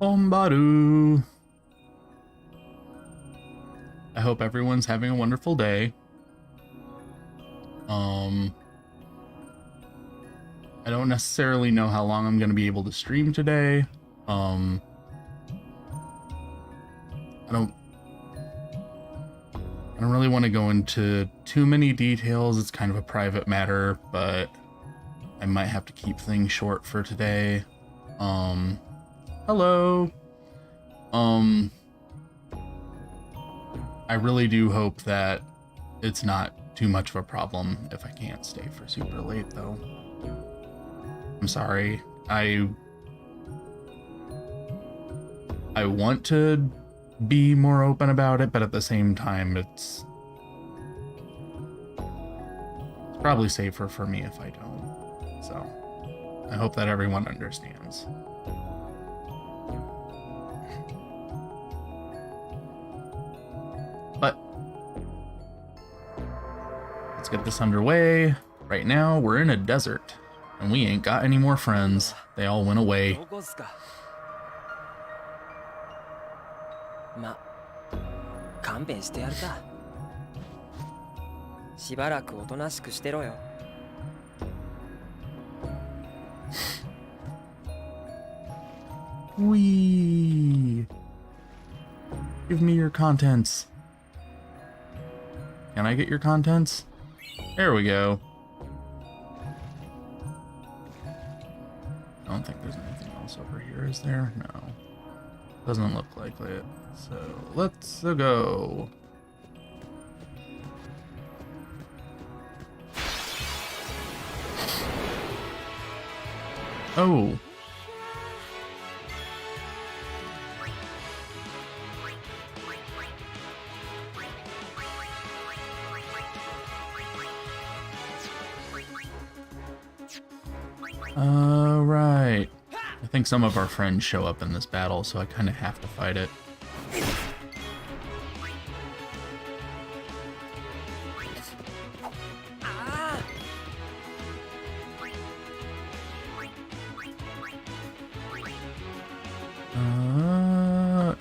Ombaru. I hope everyone's having a wonderful day. I don't necessarily know how long I'm going to be able to stream today. I don't really want to go into too many details. It's kind of a private matter, but I might have to keep things short for today. Hello. I really do hope that it's not too much of a problem if I can't stay for super late, though. I'm sorry. I want to be more open about it, but at the same time, it's probably safer for me if I don't. So, I hope that everyone understands. But let's get this underway. Right now, we're in a desert, and we ain't got any more friends. They all went away. ま、勘弁してやるか。しばらくおとなしくしてろよ。Wee. Give me your contents. Can I get your contents? There we go. I don't think there's anything else over here, is there? No. Doesn't look like it. So let's go. Oh. Right. I think some of our friends show up in this battle, so I kind of have to fight it.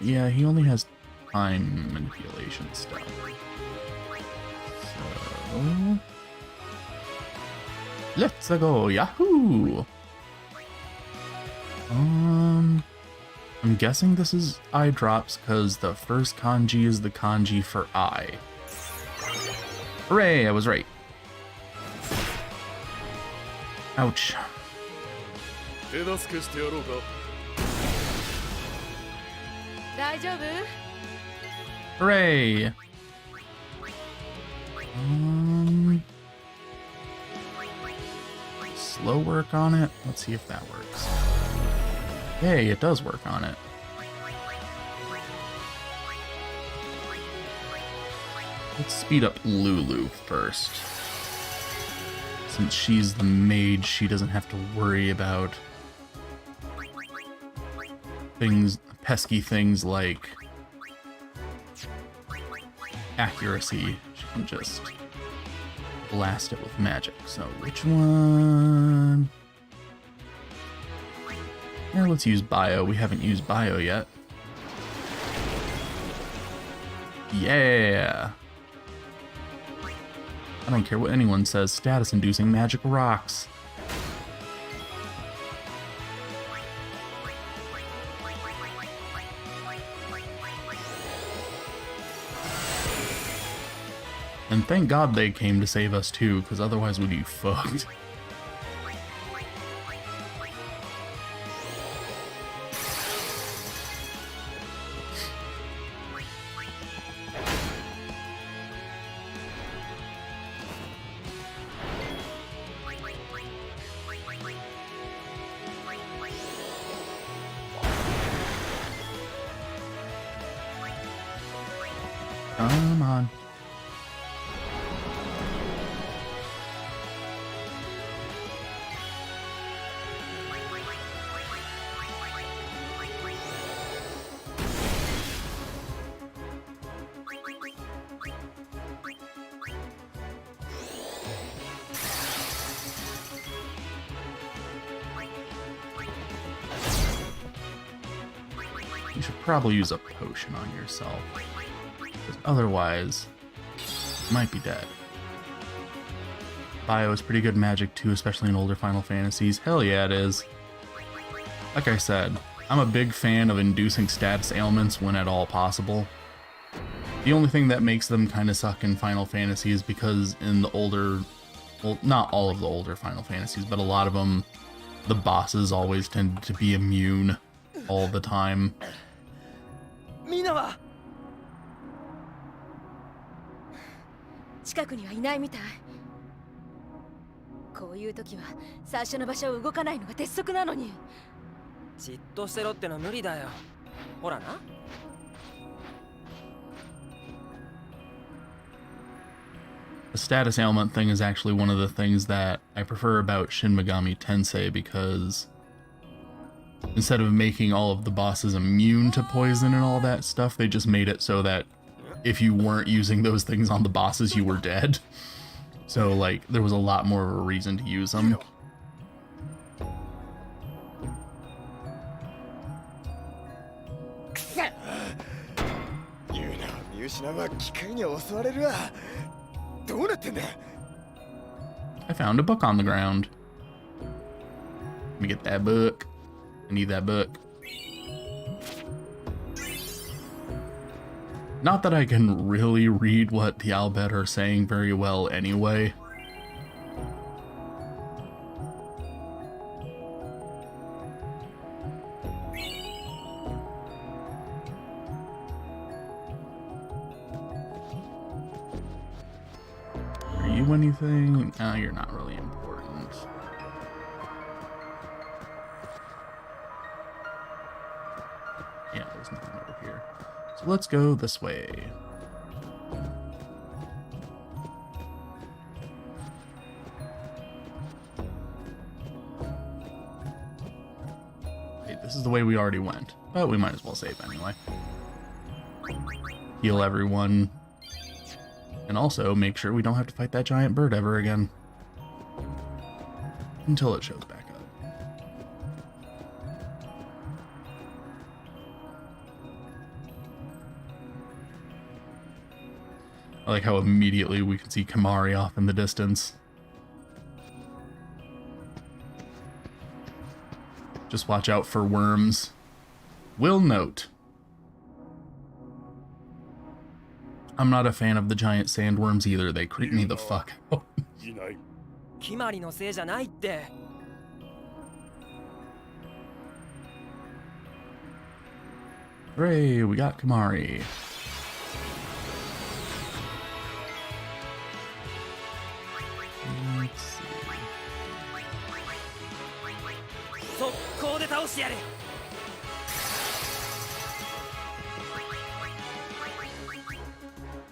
Yeah, he only has time manipulation stuff. So let's go, Yahoo! I'm guessing this is eye drops because the first kanji is the kanji for eye. Hooray, I was right. Ouch. Hooray! Slow work on it. Let's see if that works. Yay, it does work on it. Let's speed up Lulu first. Since she's the mage, she doesn't have to worry about things, pesky things like accuracy. She can just blast it with magic. So which one? Yeah, let's use bio. We haven't used bio yet. Yeah. I don't care what anyone says. Status-inducing magic rocks. And thank God they came to save us too, because otherwise we'd be fucked. Come on. You should probably use a potion on yourself. Because otherwise, you might be dead. Bio is pretty good magic too, especially in older Final Fantasies. Hell yeah, it is. Like I said, I'm a big fan of inducing status ailments when at all possible. The only thing that makes them kind of suck in Final Fantasy is because in the older, well, not all of the older Final Fantasies, but a lot of them, the bosses always tended to be immune all the time. みんなは近くにはいないみたい。こういう時は最初の場所を動かないのが鉄則なのに。じっとしてろっての無理だよ。ほらな。The status ailment thing is actually one of the things that I prefer about Shin Megami Tensei, because instead of making all of the bosses immune to poison and all that stuff, they just made it so that if you weren't using those things on the bosses, you were dead. So, like, there was a lot more of a reason to use them. I found a book on the ground. Let me get that book. I need that book. Not that I can really read what the Albed are saying very well anyway. Are you anything? No, you're not really important. Yeah, there's nothing over here. So let's go this way. Hey, this is the way we already went, but we might as well save anyway. Heal everyone. And also make sure we don't have to fight that giant bird ever again. Until it shows back up. I like how immediately we can see Kamari off in the distance. Just watch out for worms. Will note. I'm not a fan of the giant sandworms either. They creep me the fuck out. 決まりのせいじゃないって。Hooray, we got Kamari. Let's see. 速攻で倒してやる。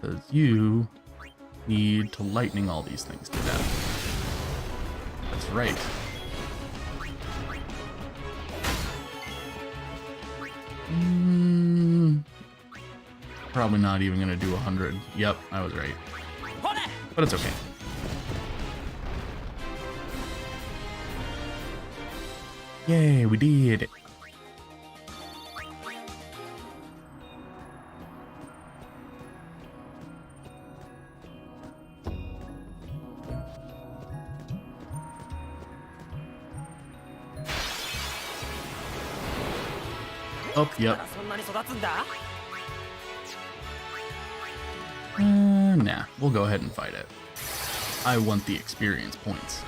Because you need to lightning all these things to death. That's right. Probably not even gonna do 100. Yep, I was right. But it's okay. Yay, we did it. Oh, yep. Nah, we'll go ahead and fight it. I want the experience points.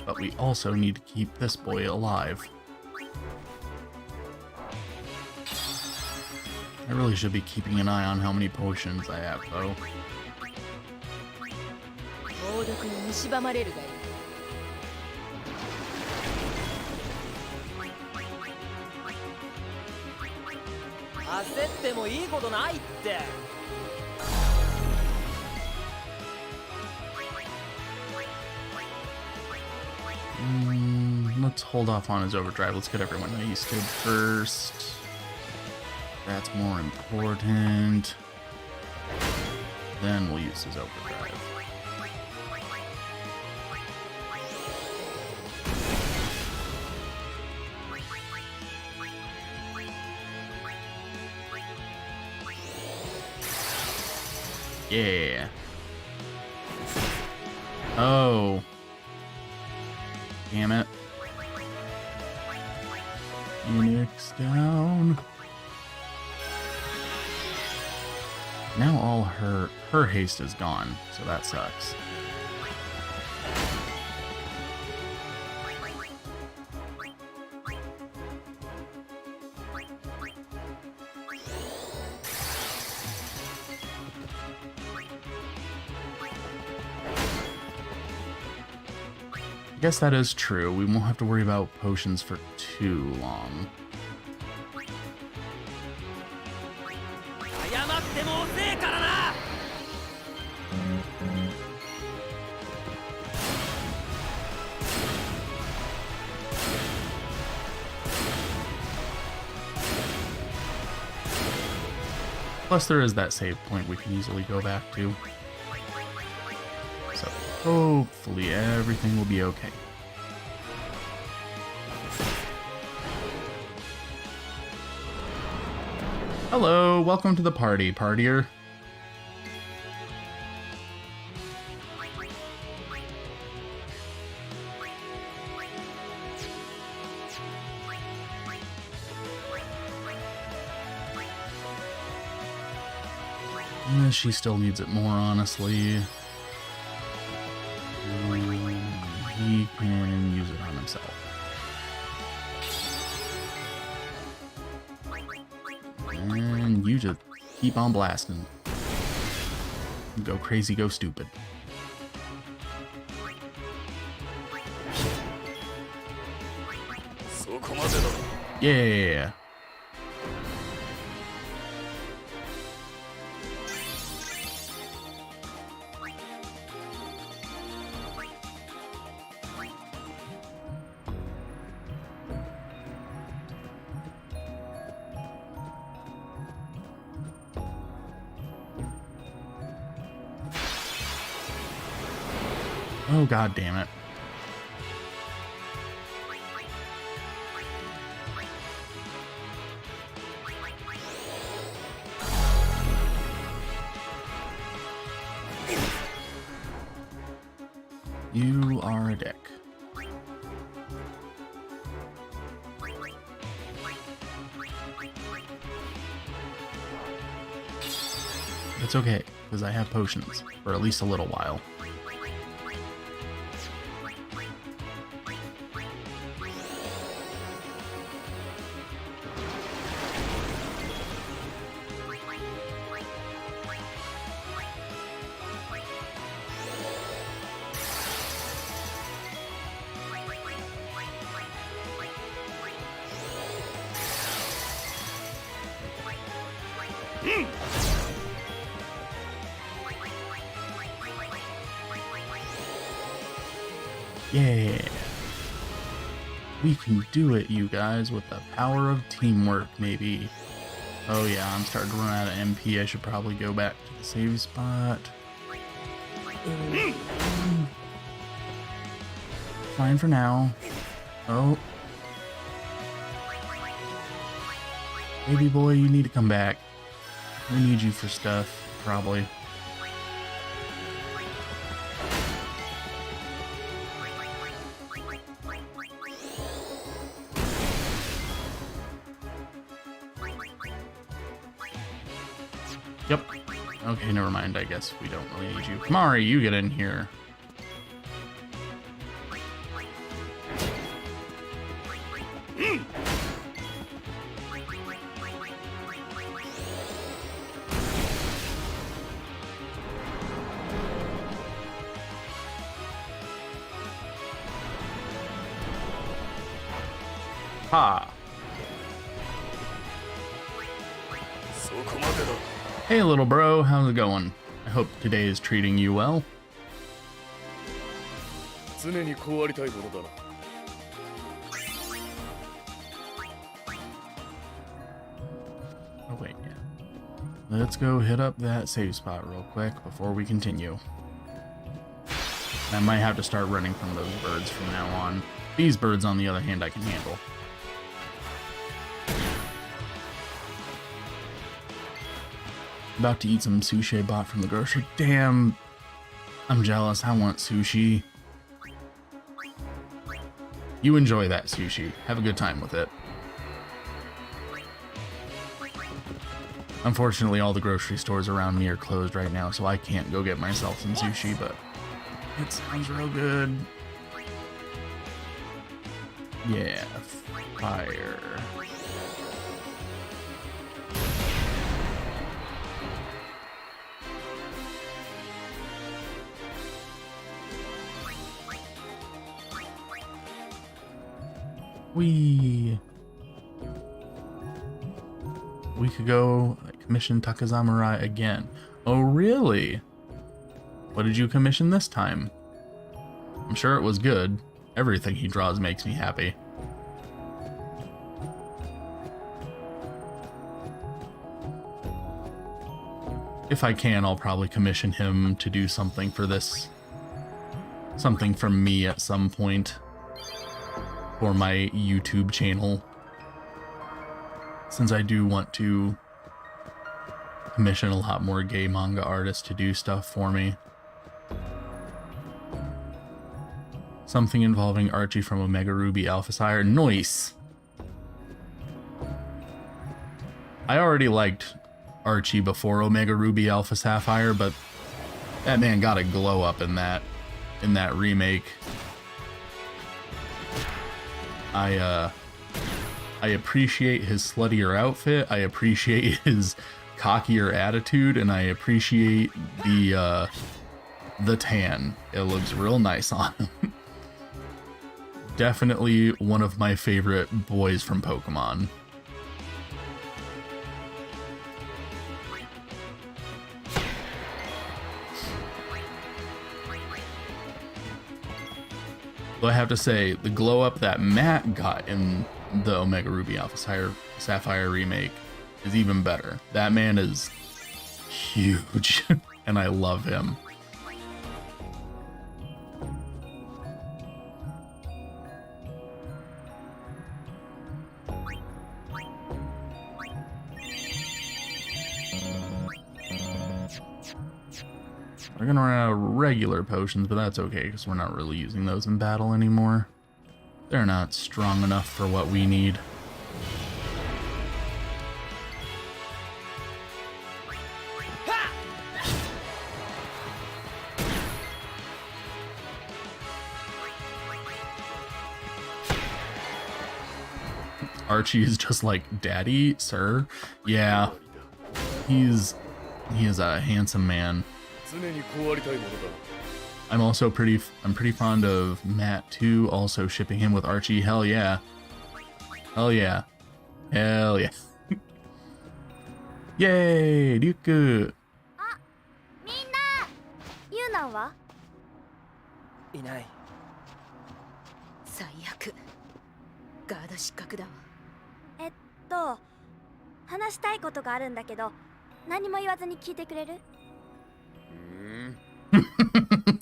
But we also need to keep this boy alive. I really should be keeping an eye on how many potions I have, though. 猛毒に蝕まれるがいい。焦ってもいいことないって。Let's hold off on his overdrive. Let's get everyone hasted first. That's more important. Then we'll use his overdrive. Yeah. Oh. Damn it. Phoenix down. Now all her haste is gone, so that sucks. I guess that is true. We won't have to worry about potions for too long. 謝っても遅えからな。 Plus, there is that save point we can easily go back to. So, hopefully everything will be okay. Hello, welcome to the party, partier. She still needs it more, honestly. He can use it on himself. And you just keep on blasting. Go crazy, go stupid. Yeah. Oh, god damn it. You are a dick. It's okay, because I have potions for at least a little while. Yeah. We can do it, you guys, with the power of teamwork, maybe. Oh yeah, I'm starting to run out of MP. I should probably go back to the save spot. Fine for now. Oh. Baby boy, you need to come back. We need you for stuff, probably. Yep. Okay, never mind. I guess we don't really need you. Kamari, you get in here. Ha. Hey little bro, how's it going? I hope today is treating you well. Oh wait, yeah. Let's go hit up that save spot real quick before we continue. I might have to start running from those birds from now on. These birds, on the other hand, I can handle. About to eat some sushi I bought from the grocery. Damn, I'm jealous. I want sushi. You enjoy that sushi. Have a good time with it. Unfortunately, all the grocery stores around me are closed right now, so I can't go get myself some sushi, but it sounds real good. Yeah, fire. We could go commission Takazamurai again. Oh, really? What did you commission this time? I'm sure it was good. Everything he draws makes me happy. If I can, I'll probably commission him to do something for this. Something from me at some point. For my YouTube channel. Since I do want to commission a lot more gay manga artists to do stuff for me. Something involving Archie from Omega Ruby Alpha Sire. Nice! I already liked Archie before Omega Ruby Alpha Sapphire, but that man got a glow up in that remake. I appreciate his sluttier outfit, I appreciate his cockier attitude, and I appreciate the tan. It looks real nice on him. Definitely one of my favorite boys from Pokemon. Though I have to say, the glow up that Matt got in the Omega Ruby Alpha Sapphire remake is even better. That man is huge, and I love him. We're gonna run out of regular potions, but that's okay, because we're not really using those in battle anymore. They're not strong enough for what we need. Archie is just like, "Daddy, sir?" Yeah, he is a handsome man. I'm pretty fond of Matt too, also shipping him with Archie. Hell yeah. Hell yeah. Hell yeah. Yay, Ryuku. みんなユウナンはいない。最悪ガード失格だわ。話したいことがあるんだけど、何も言わずに聞いてくれる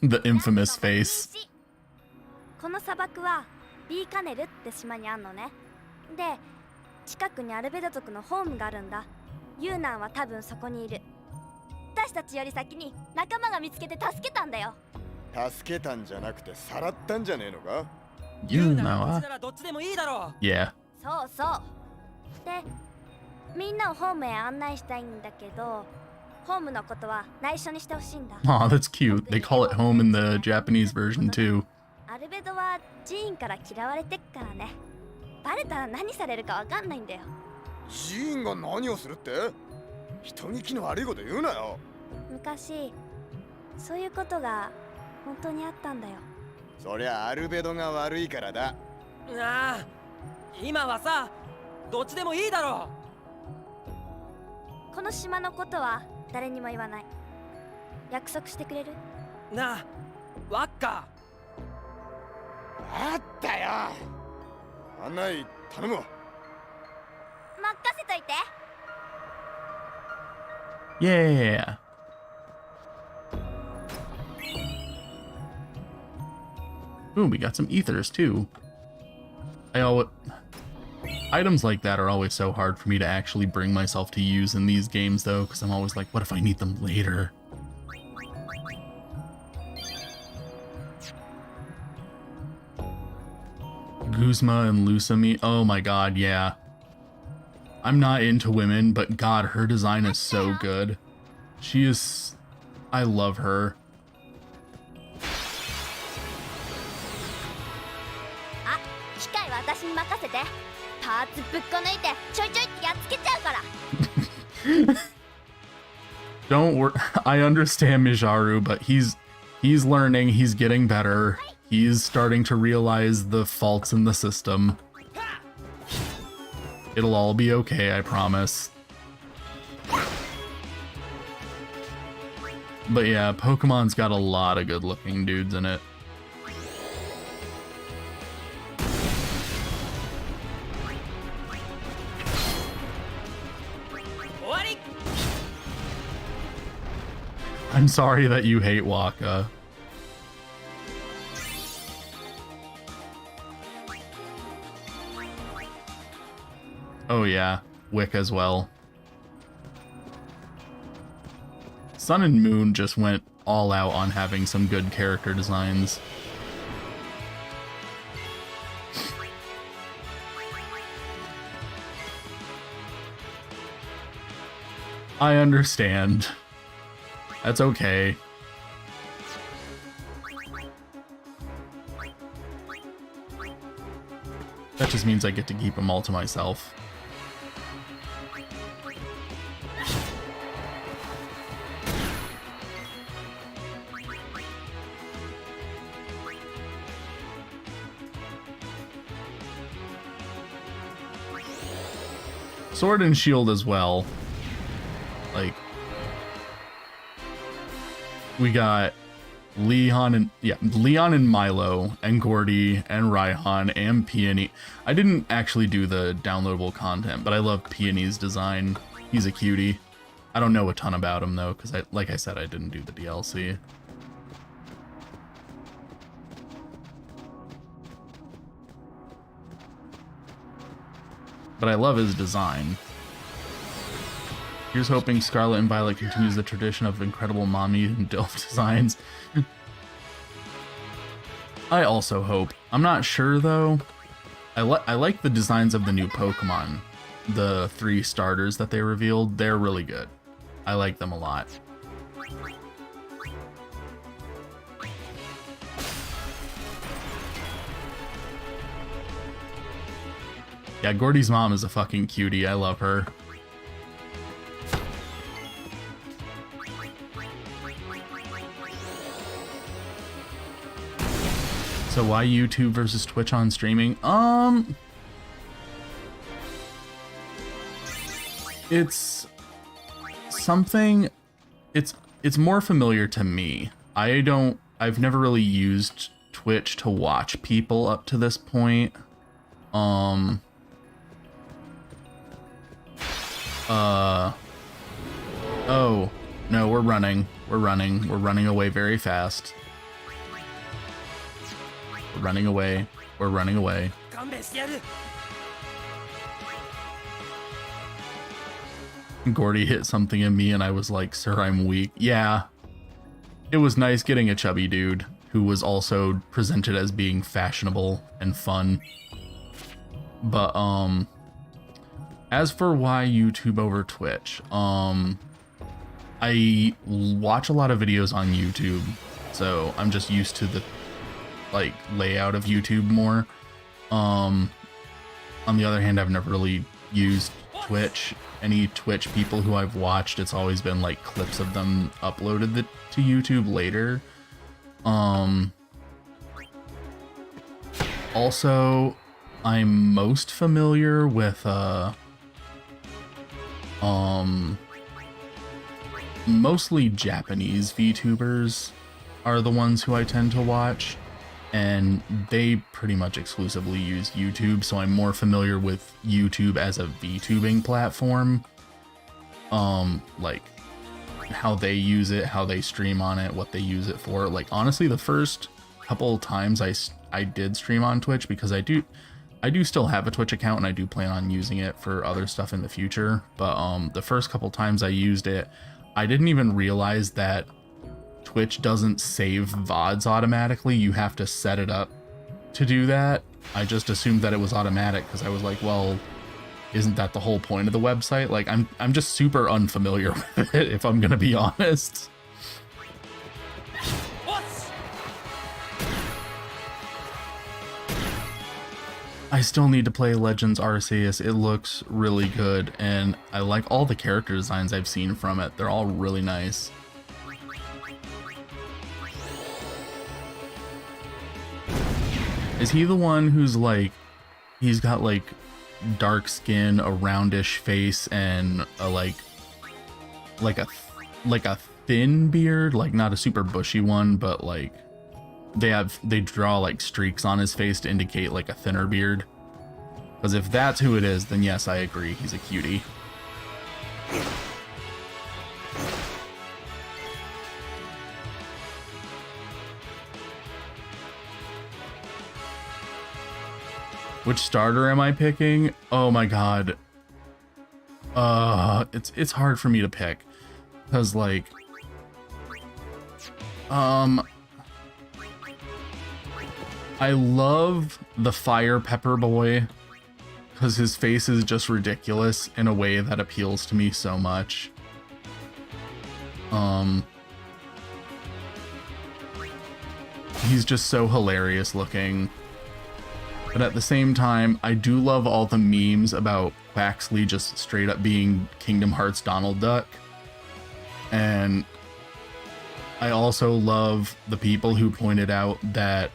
？The infamous face. この砂漠はビーカネルって島にあんのね。で、近くにアルベド族のホームがあるんだ。ユーナンは多分そこにいる。私たちより先に仲間が見つけて助けたんだよ。助けたんじゃなくてさらったんじゃねえのか？ユーナンは？どっちでもいいだろう。Yeah. そうそう。で、みんなをホームへ案内したいんだけど、ホームのことは内緒にしてほしいんだ。Aw, that's cute. They call it home in the Japanese version too. アルベドはジーンから嫌われてっからね。バレたら何されるかわかんないんだよ。ジーンが何をするって？人聞きの悪いこと言うなよ。昔、そういうことが本当にあったんだよ。そりゃアルベドが悪いからだ。ああ、今はさ、どっちでもいいだろう。この島のことは誰にも言わない。約束してくれる？なあ、ワッカ。あったよ。案内頼むわ。任せといて。Yeah. Ooh, we got some ethers too. I Items like that are always so hard for me to actually bring myself to use in these games, though, because I'm always like, what if I need them later? Guzma and Lusami. Oh my god, yeah. I'm not into women, but god, her design is so good. She is... I love her. あ、機械は私に任せて。パーツぶっこ抜いてちょいちょいってやっつけちゃうから。 Don't worry. I understand Mijaru, but he's learning, he's getting better. He's starting to realize the faults in the system. It'll all be okay, I promise. But yeah, Pokemon's got a lot of good looking dudes in it. I'm sorry that you hate Waka. Oh yeah, Wick as well. Sun and Moon just went all out on having some good character designs. I understand. That's okay. That just means I get to keep them all to myself. Sword and Shield as well. Like, we got Leon and Milo and Gordy and Raihan and Peony. I didn't actually do the downloadable content, but I love Peony's design. He's a cutie. I don't know a ton about him though, because like I said, I didn't do the DLC. But I love his design. Here's hoping Scarlet and Violet continues the tradition of incredible mommy and DILF designs. I also hope. I'm not sure though. I like the designs of the new Pokemon. The 3 starters that they revealed, they're really good. I like them a lot. Yeah, Gordy's mom is a fucking cutie. I love her. So why YouTube versus Twitch on streaming? It's something, it's more familiar to me. I've never really used Twitch to watch people up to this point. Oh, no, we're running away very fast. We're running away. We're running away. Gordy hit something in me and I was like, sir, I'm weak. Yeah. It was nice getting a chubby dude who was also presented as being fashionable and fun. But, as for why YouTube over Twitch, I watch a lot of videos on YouTube, so I'm just used to the layout of YouTube more. On the other hand, I've never really used Twitch. Any Twitch people who I've watched, it's always been like clips of them uploaded to YouTube later. Also, I'm most familiar with mostly Japanese VTubers are the ones who I tend to watch, and they pretty much exclusively use YouTube, so I'm more familiar with YouTube as a VTubing platform. Like how they use it, how they stream on it, what they use it for. Like honestly, the first couple times I did stream on Twitch, because I I do still have a Twitch account and I do plan on using it for other stuff in the future, but the first couple times I used it, I didn't even realize that Twitch doesn't save VODs automatically. You have to set it up to do that. I just assumed that it was automatic because I was like, well, isn't that the whole point of the website? Like, I'm just super unfamiliar with it, if I'm gonna be honest. I still need to play Legends Arceus. It looks really good, and I like all the character designs I've seen from it. They're all really nice. Is he the one who's like, he's got like dark skin, a roundish face, and a like a thin beard, like not a super bushy one, but like they draw like streaks on his face to indicate like a thinner beard? Because if that's who it is, then yes, I agree, he's a cutie. Which starter am I picking? Oh my god. It's hard for me to pick. Because like I love the Fire Pepper Boy because his face is just ridiculous in a way that appeals to me so much. He's just so hilarious looking. But at the same time, I do love all the memes about Quaxley just straight up being Kingdom Hearts Donald Duck. And I also love the people who pointed out that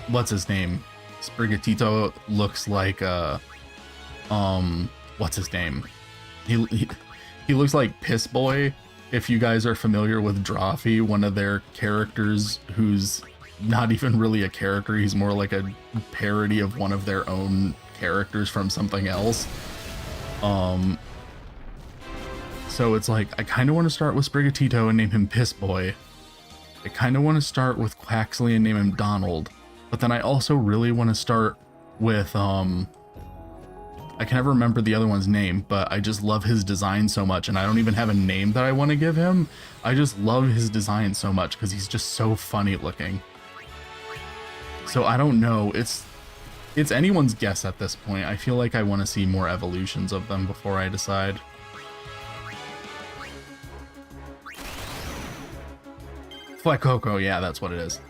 what's his name? Sprigatito looks like what's his name? He looks like Piss Boy. If you guys are familiar with Drawfee, one of their characters who's not even really a character, he's more like a parody of one of their own characters from something else. So it's like, I kind of want to start with Sprigatito and name him Piss Boy. I kind of want to start with Quaxley and name him Donald. But then I also really want to start with, I can never remember the other one's name, but I just love his design so much, and I don't even have a name that I want to give him. I just love his design so much because he's just so funny looking. So I don't know, it's anyone's guess at this point. I feel like I want to see more evolutions of them before I decide. Fuecoco, yeah, that's what it is.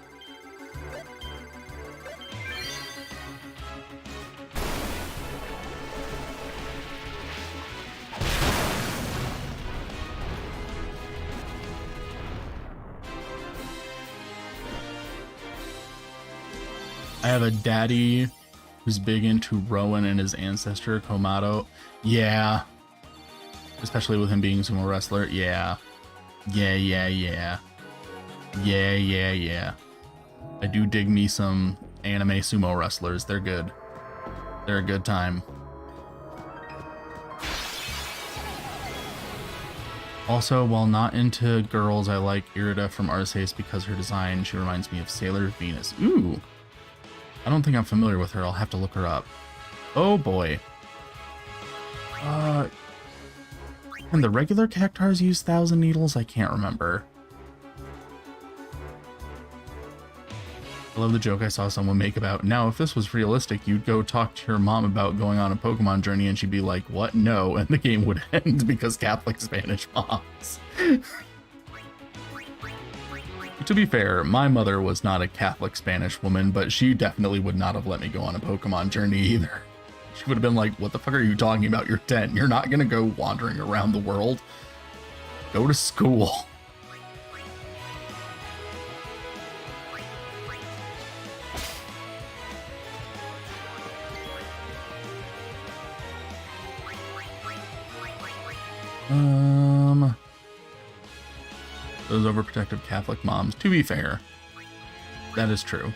I have a daddy who's big into Rowan and his ancestor, Komato. Yeah. Especially with him being a sumo wrestler. Yeah. Yeah. I do dig me some anime sumo wrestlers. They're good. They're a good time. Also, while not into girls, I like Irida from Arceus because her design, she reminds me of Sailor Venus. Ooh. I don't think I'm familiar with her. I'll have to look her up. Oh boy. Can the regular Cactars use 1,000 needles? I can't remember. I love the joke I saw someone make about, now if this was realistic, you'd go talk to your mom about going on a Pokemon journey and she'd be like, what? No. And the game would end because Catholic Spanish moms. To be fair, my mother was not a Catholic Spanish woman, but she definitely would not have let me go on a Pokemon journey either. She would have been like, what the fuck are you talking about? You're 10. You're not gonna go wandering around the world. Go to school. Those overprotective Catholic moms. To be fair, that is true.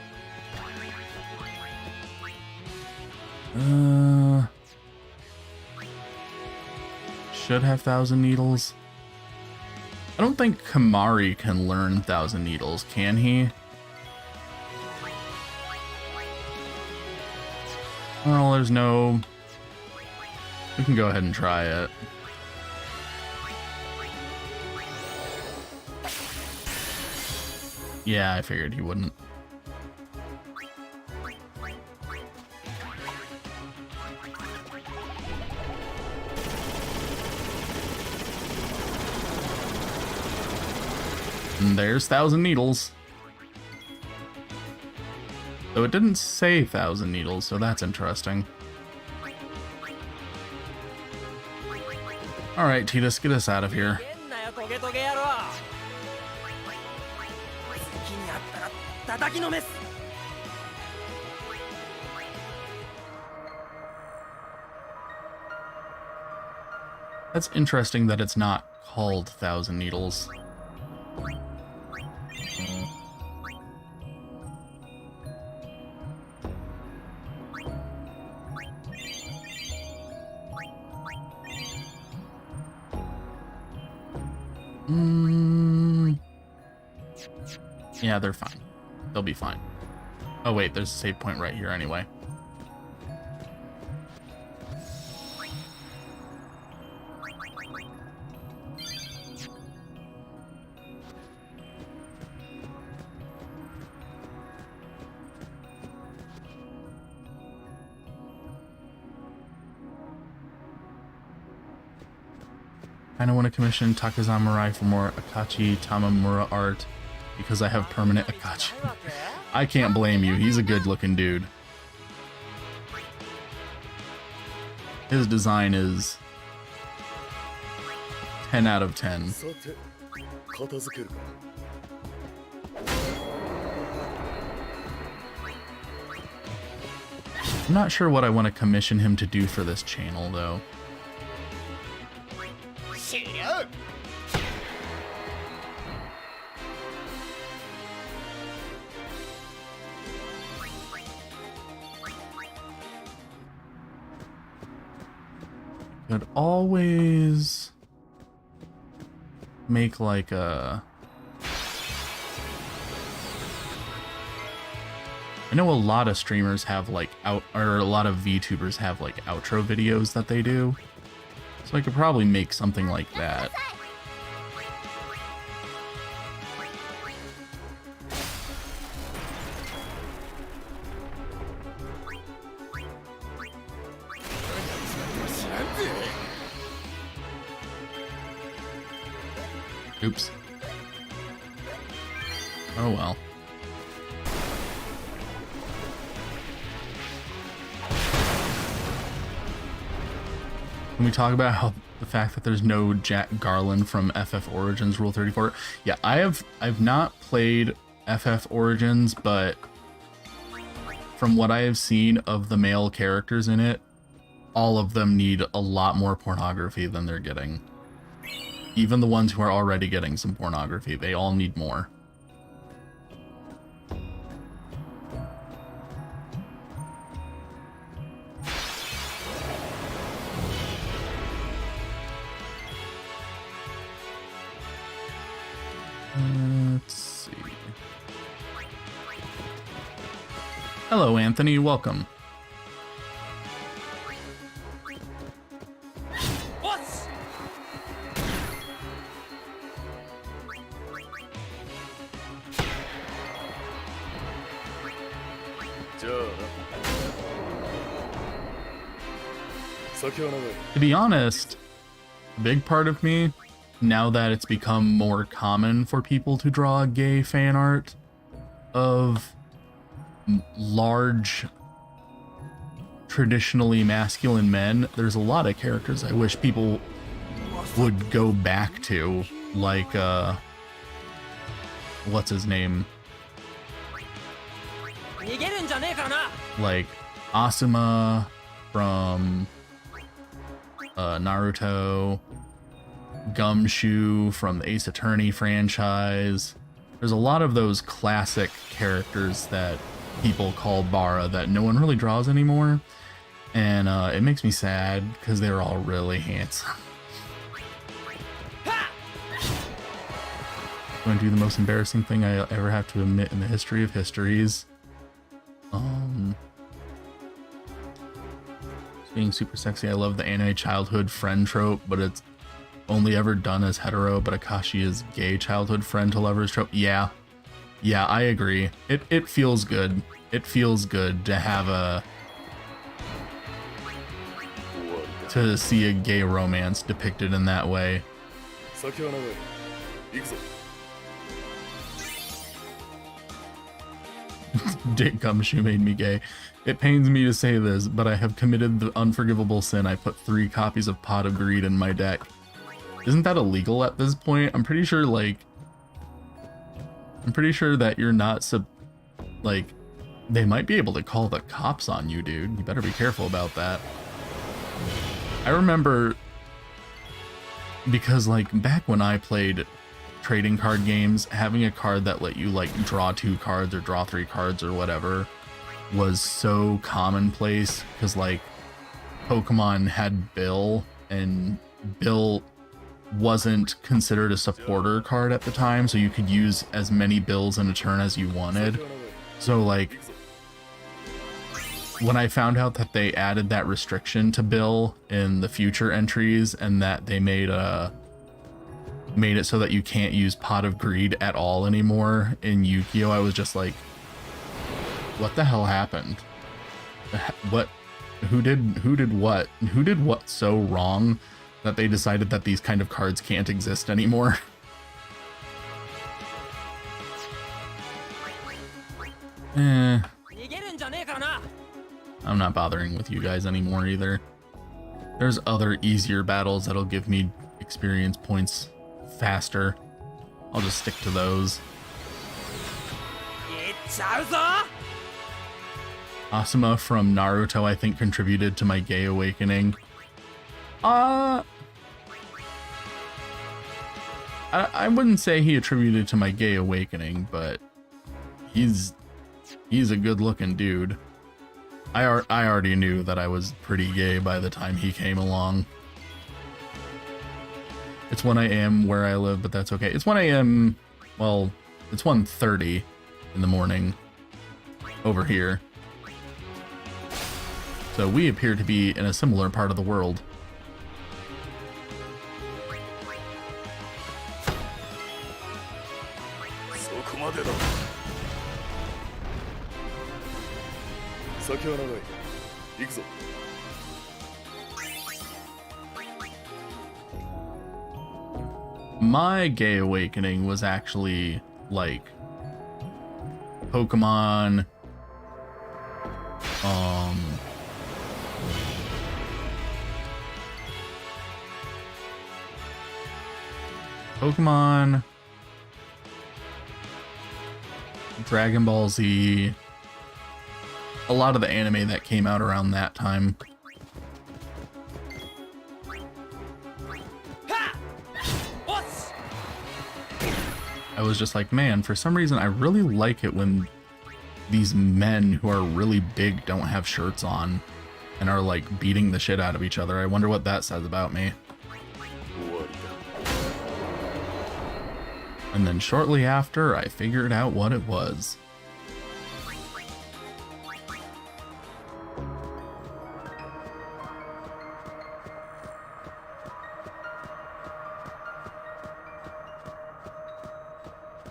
Should have 1,000 needles. I don't think Kamari can learn 1,000 needles, can he? Well, there's no... We can go ahead and try it. Yeah, I figured he wouldn't. And there's 1,000 needles. Though it didn't say 1,000 needles, so that's interesting. Alright, Titus, get us out of here. 変なよトゲトゲ野郎。好きにあったら叩きのめす。 That's interesting that it's not called 1,000 Needles. Yeah, they're fine. They'll be fine. Oh wait, there's a save point right here anyway. I don't want to commission Takezamurai for more Akachi Tamamura art because I have permanent Akachi. I can't blame you, he's a good looking dude. His design is 10 out of 10. I'm not sure what I want to commission him to do for this channel though. Could always make like a... I know a lot of streamers have like a lot of VTubers have like outro videos that they do. So I could probably make something like that. Oops. Oh well. Can we talk about how the fact that there's no Jack Garland from FF Origins Rule 34? Yeah, I've not played FF Origins, but from what I have seen of the male characters in it, all of them need a lot more pornography than they're getting. Even the ones who are already getting some pornography, they all need more. Let's see. Hello, Anthony. Welcome. To be honest, a big part of me, now that it's become more common for people to draw gay fan art of large, traditionally masculine men, there's a lot of characters I wish people would go back to, like, what's his name? Like, Asuma from Naruto, Gumshoe from the Ace Attorney franchise. There's a lot of those classic characters that people call Bara that no one really draws anymore, and it makes me sad because they're all really handsome. Going to do the most embarrassing thing I ever have to admit in the history of histories. Being super sexy. I love the anime childhood friend trope, but it's only ever done as hetero, but Akashi is gay childhood friend to lovers trope. Yeah. Yeah, I agree. It feels good. It feels good to have to see a gay romance depicted in that way. Dick Gumshoe made me gay. It pains me to say this, but I have committed the unforgivable sin. I put 3 copies of Pot of Greed in my deck. Isn't that illegal at this point? I'm pretty sure, like... I'm pretty sure that you're not like... They might be able to call the cops on you, dude. You better be careful about that. I remember... Because, like, back when I played trading card games, having a card that let you, like, draw 2 cards or draw 3 cards or whatever was so commonplace, because, like, Pokemon had Bill, and Bill wasn't considered a supporter card at the time, so you could use as many Bills in a turn as you wanted. So, like, when I found out that they added that restriction to Bill in the future entries, and that they made it so that you can't use Pot of Greed at all anymore in Yu-Gi-Oh, I was just like, what the hell happened? What? Who did what so wrong that they decided that these kind of cards can't exist anymore? I'm not bothering with you guys anymore either. There's other easier battles that'll give me experience points faster. I'll just stick to those. Asuma from Naruto, I think, contributed to my gay awakening. I wouldn't say he attributed to my gay awakening, but he's a good-looking dude. I already knew that I was pretty gay by the time he came along. It's 1 a.m. where I live, but that's okay. It's 1 a.m. Well, it's 1:30 in the morning over here. So we appear to be in a similar part of the world. My gay awakening was actually like Pokemon, Dragon Ball Z, a lot of the anime that came out around that time. I was just like, man, for some reason I really like it when these men who are really big don't have shirts on and are like beating the shit out of each other. I wonder what that says about me. And then shortly after, I figured out what it was.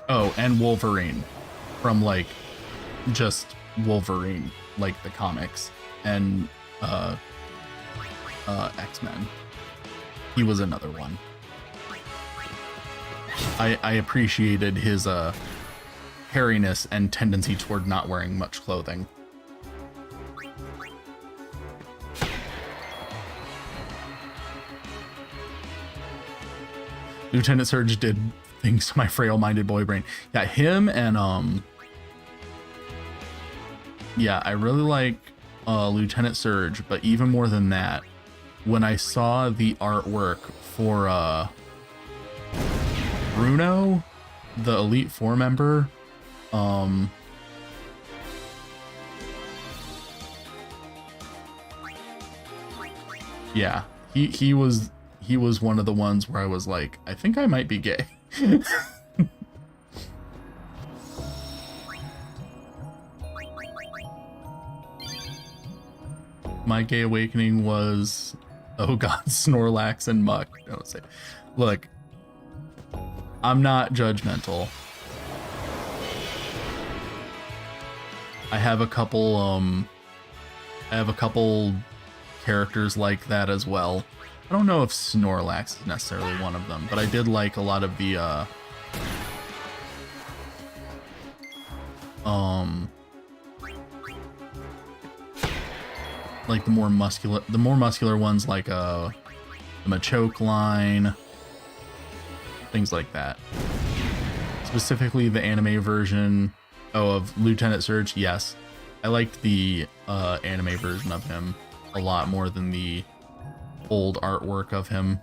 Oh, and Wolverine. From, like, just Wolverine, like the comics. And, X-Men. He was another one. I appreciated his, hairiness and tendency toward not wearing much clothing. Lieutenant Surge did things to my frail-minded boy brain. Yeah, him and, yeah, I really like, Lieutenant Surge, but even more than that, when I saw the artwork for, Bruno, the Elite Four member, yeah, he was one of the ones where I was like, I think I might be gay. My gay awakening was, oh god, Snorlax and Muck. Don't say. Look, I'm not judgmental. I have a couple characters like that as well. I don't know if Snorlax is necessarily one of them, but I did like a lot of the like the more muscular ones, like the Machoke line, things like that. Specifically the anime version of Lieutenant Surge. Yes, I liked the anime version of him a lot more than the old artwork of him.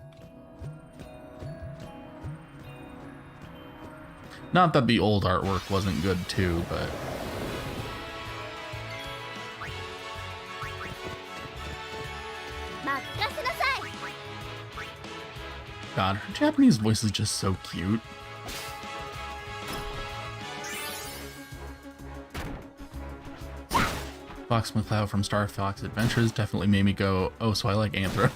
Not that the old artwork wasn't good too, but God, her Japanese voice is just so cute. Fox McCloud from Star Fox Adventures definitely made me go, oh, so I like Anthro.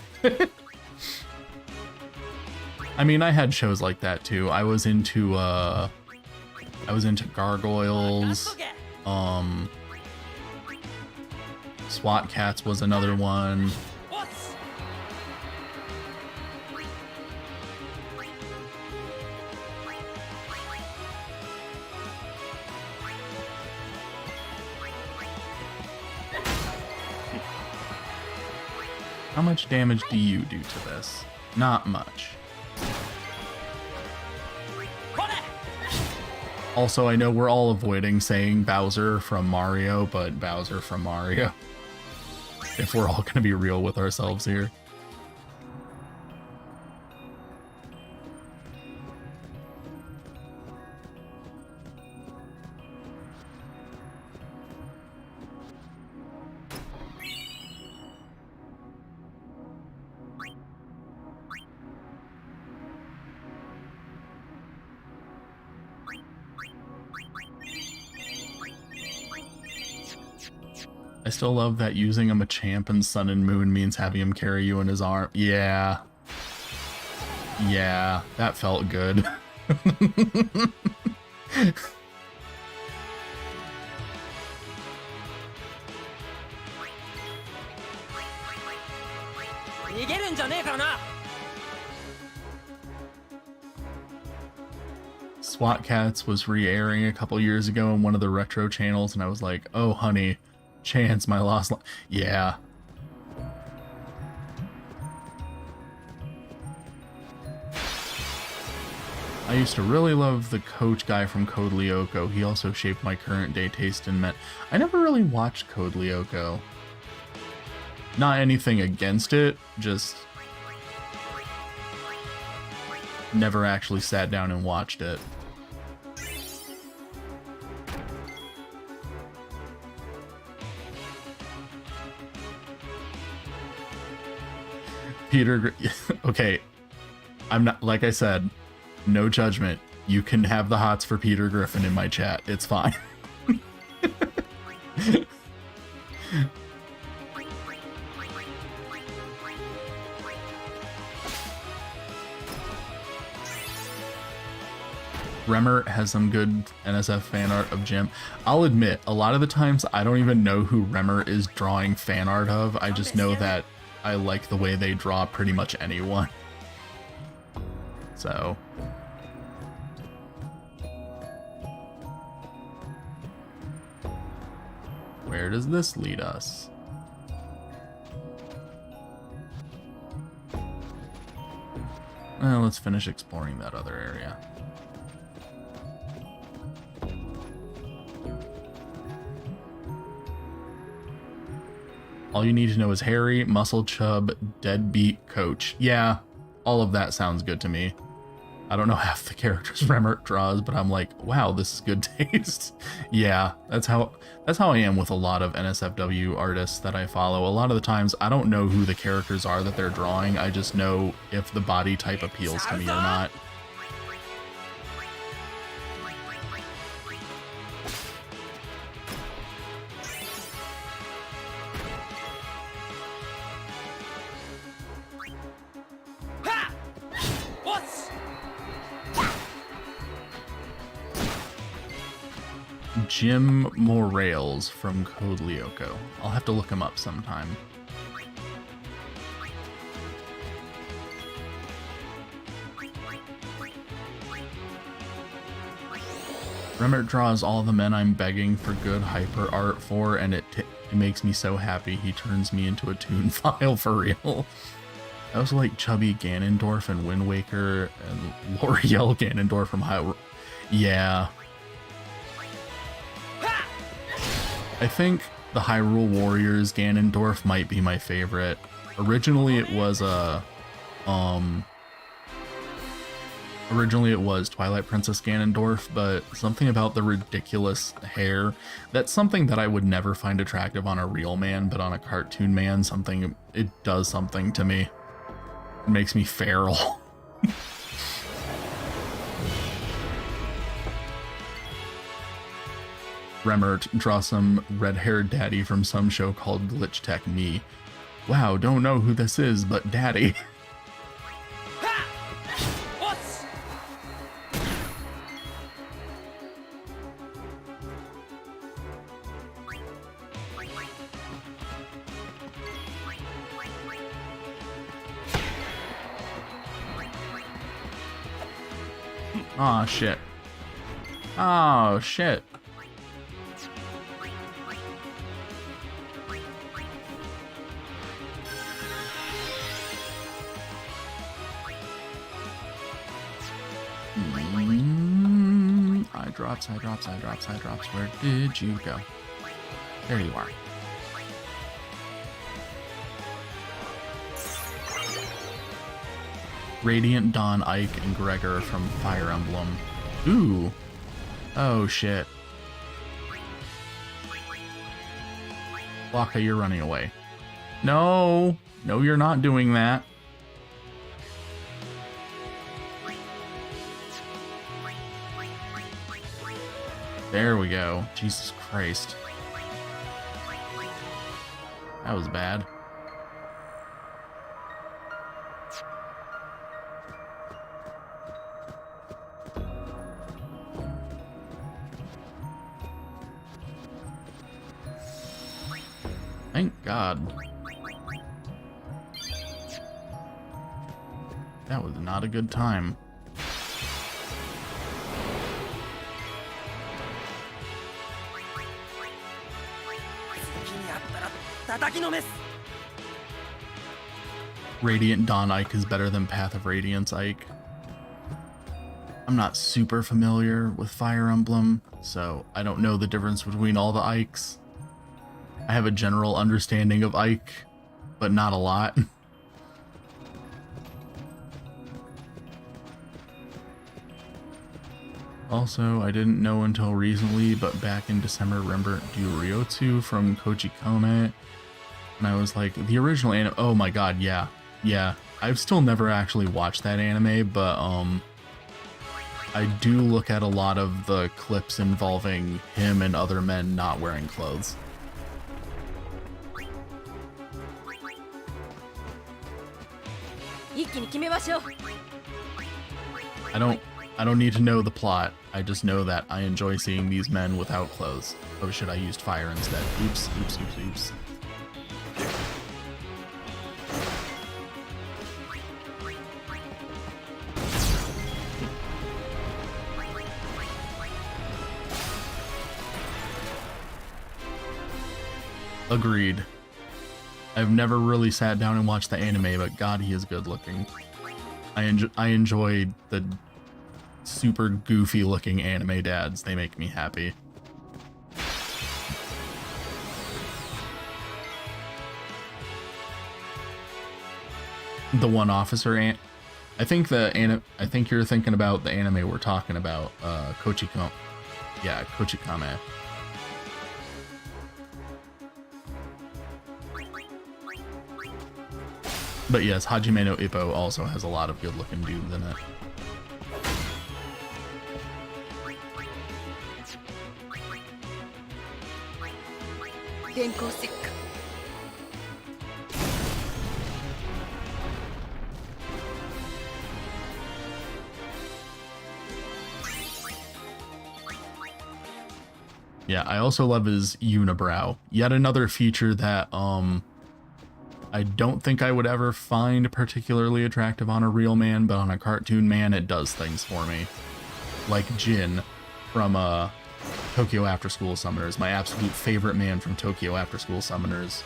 I mean, I had shows like that too. I was into Gargoyles. SWAT Cats was another one. How much damage do you do to this? Not much. Also, I know we're all avoiding saying Bowser from Mario, but Bowser from Mario. If we're all going to be real with ourselves here. I still love that using a Machamp in Sun and Moon means having him carry you in his arm. Yeah. Yeah, that felt good. SWAT Cats was re-airing a couple years ago on one of the retro channels, and I was like, oh honey, Chance, my lost yeah. I used to really love the coach guy from Code Lyoko. He also shaped my current day taste in men. I never really watched Code Lyoko. Not anything against it, just never actually sat down and watched it. Peter, okay, I'm not, like I said, no judgment. You can have the hots for Peter Griffin in my chat. It's fine. Remmer has some good NSF fan art of Jim. I'll admit, a lot of the times I don't even know who Remmer is drawing fan art of. I just know that I like the way they draw pretty much anyone. So. Where does this lead us? Well, let's finish exploring that other area. All you need to know is Harry, Muscle Chub, Deadbeat Coach. Yeah, all of that sounds good to me. I don't know half the characters Remert draws, but I'm like, wow, this is good taste. Yeah, that's how I am with a lot of NSFW artists that I follow. A lot of the times, I don't know who the characters are that they're drawing. I just know if the body type appeals to me or not. Jim Morales from Code Lyoko. I'll have to look him up sometime. Remmert draws all the men I'm begging for good hyper art for, and it makes me so happy he turns me into a toon file for real. I also like Chubby Ganondorf and Wind Waker and L'Oreal Ganondorf from Hyrule. Yeah. I think the Hyrule Warriors Ganondorf might be my favorite. Originally it was Twilight Princess Ganondorf, but something about the ridiculous hair, that's something that I would never find attractive on a real man, but on a cartoon man, it does something to me. It makes me feral. Remmert, draw some red-haired daddy from some show called Glitch Tech Me. Wow, don't know who this is, but daddy. Oh shit. Oh shit. Eye drops. Where did you go? There you are. Radiant, Dawn, Ike, and Gregor from Fire Emblem. Ooh. Oh shit. Waka, you're running away. No! No, you're not doing that. There we go. Jesus Christ. That was bad. Thank God. That was not a good time. Radiant Dawn Ike is better than Path of Radiance Ike. I'm not super familiar with Fire Emblem, so I don't know the difference between all the Ikes. I have a general understanding of Ike, but not a lot. Also, I didn't know until recently, but back in December, Rembert do Ryotsu from Koji Kome, and I was like, the original anime, oh my god, yeah. I've still never actually watched that anime, but I do look at a lot of the clips involving him and other men not wearing clothes. I don't need to know the plot. I just know that I enjoy seeing these men without clothes. Oh shit, I used fire instead. Oops. Agreed. I've never really sat down and watched the anime, but god, he is good looking. I enjoy the super goofy looking anime dads. They make me happy. The one officer I think you're thinking about the anime we're talking about, Kochikame. Yeah, Kochikame. But yes, Hajime no Ippo also has a lot of good looking dudes in it. Yeah, I also love his unibrow. Yet another feature that I don't think I would ever find particularly attractive on a real man, but on a cartoon man it does things for me. Like Jin from Tokyo After School Summoners, my absolute favorite man from Tokyo After School Summoners.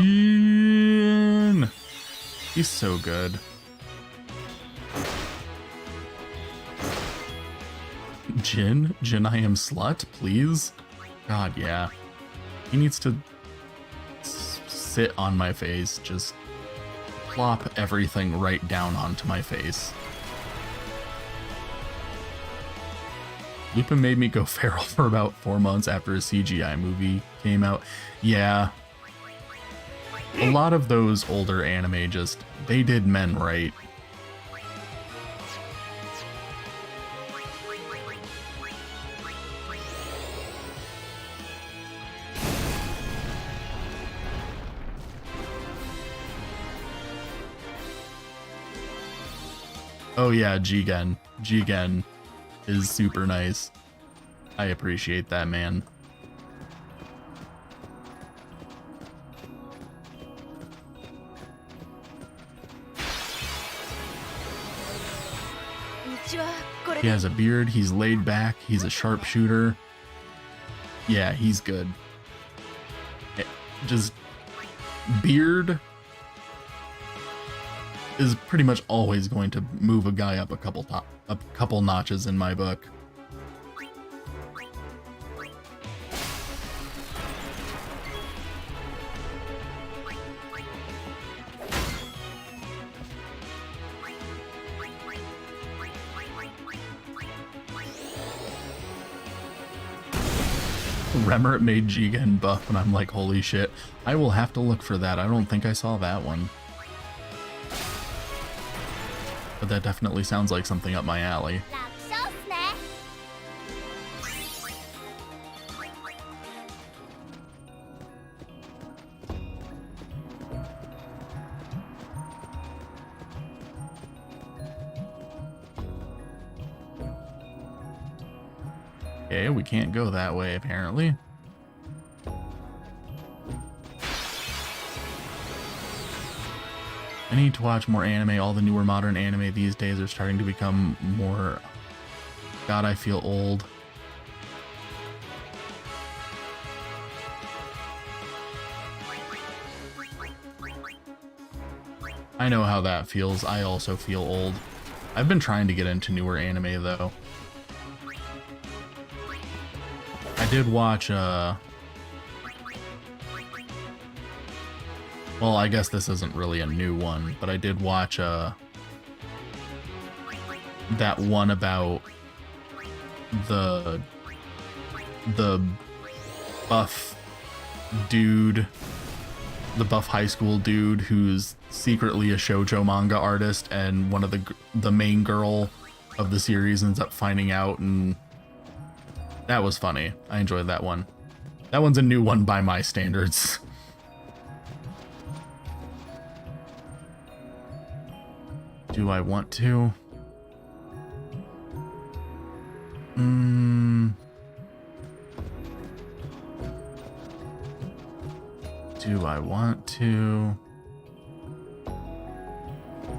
Jin! He's so good. Jin? Jin, I am slut, please? God, yeah. He needs to sit on my face, just plop everything right down onto my face. Lupin made me go feral for about 4 months after a CGI movie came out. Yeah. A lot of those older anime just, they did men right. Oh yeah, Jigen. Jigen is super nice. I appreciate that, man. He has a beard, he's laid back, he's a sharpshooter. Yeah, he's good. Just beard is pretty much always going to move a guy up a couple notches in my book. Remmer made Jigen buff, and I'm like, holy shit. I will have to look for that. I don't think I saw that one. But that definitely sounds like something up my alley. Okay, we can't go that way, apparently. I need to watch more anime. All the newer modern anime these days are starting to become more... God, I feel old. I know how that feels. I also feel old. I've been trying to get into newer anime, though. I did watch, well, I guess this isn't really a new one, but I did watch, that one about the buff dude, the buff high school dude who's secretly a shoujo manga artist, and one of the main girl of the series ends up finding out, and that was funny. I enjoyed that one. That one's a new one by my standards. Do I want to? Do I want to?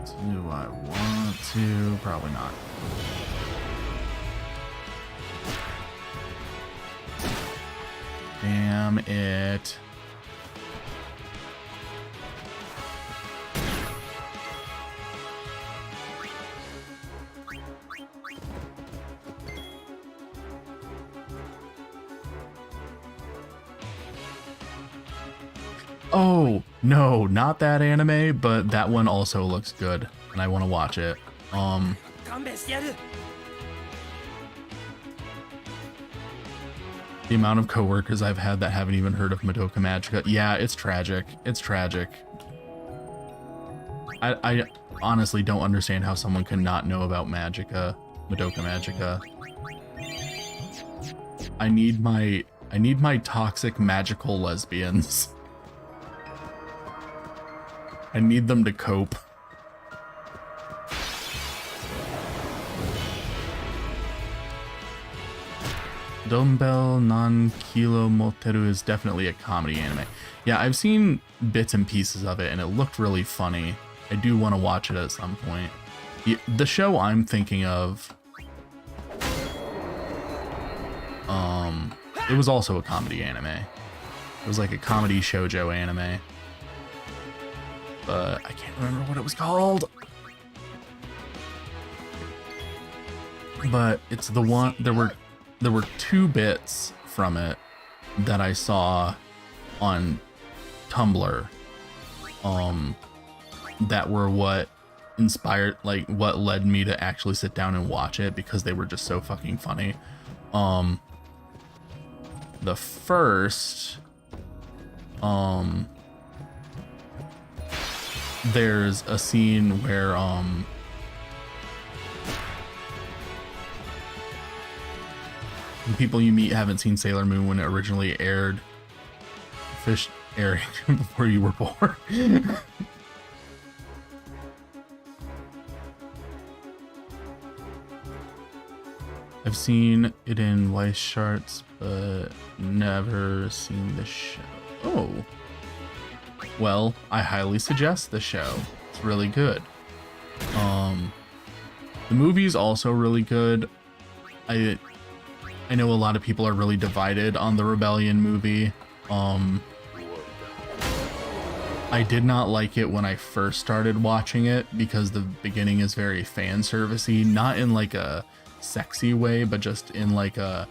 Do I want to? Probably not. Damn it. Oh, no, not that anime, but that one also looks good, and I want to watch it. The amount of coworkers I've had that haven't even heard of Madoka Magica. Yeah, it's tragic. It's tragic. I honestly don't understand how someone can not know about Magica, Madoka Magica. I need my toxic magical lesbians. I need them to cope. Dumbbell non Kilo Moteru is definitely a comedy anime. Yeah, I've seen bits and pieces of it and it looked really funny. I do want to watch it at some point. The show I'm thinking of, it was also a comedy anime. It was like a comedy shoujo anime, but I can't remember what it was called. But it's the one, there were 2 bits from it that I saw on Tumblr, that were what inspired, like what led me to actually sit down and watch it, because they were just so fucking funny. The first, there's a scene where the people you meet haven't seen Sailor Moon when it originally aired. Fish airing before you were born. I've seen it in Weiss Charts, but never seen the show. Oh. Well, I highly suggest the show. It's really good. The movie's also really good. I know a lot of people are really divided on the Rebellion movie. I did not like it when I first started watching it because the beginning is very fan servicey, not in like a sexy way, but just in like a,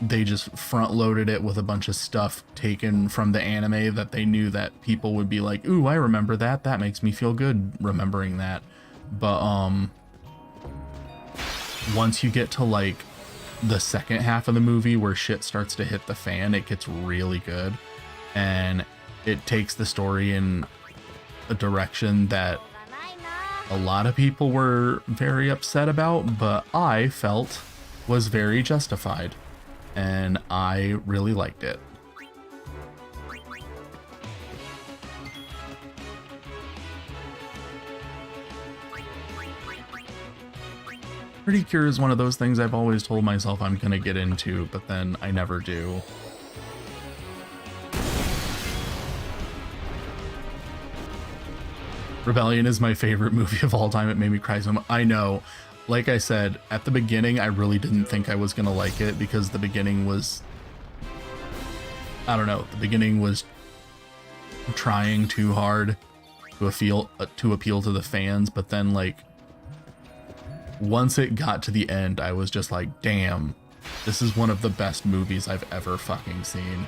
they just front loaded it with a bunch of stuff taken from the anime that they knew that people would be like, ooh, I remember that. That makes me feel good remembering that. But once you get to like the second half of the movie where shit starts to hit the fan, it gets really good, and it takes the story in a direction that a lot of people were very upset about, but I felt was very justified, and I really liked it. Pretty Cure is one of those things I've always told myself I'm gonna get into, but then I never do. Rebellion is my favorite movie of all time. It made me cry so much. I know. Like I said, at the beginning, I really didn't think I was gonna like it because the beginning was, I don't know, the beginning was trying too hard to appeal to the fans, but then like once it got to the end, I was just like, damn, this is one of the best movies I've ever fucking seen.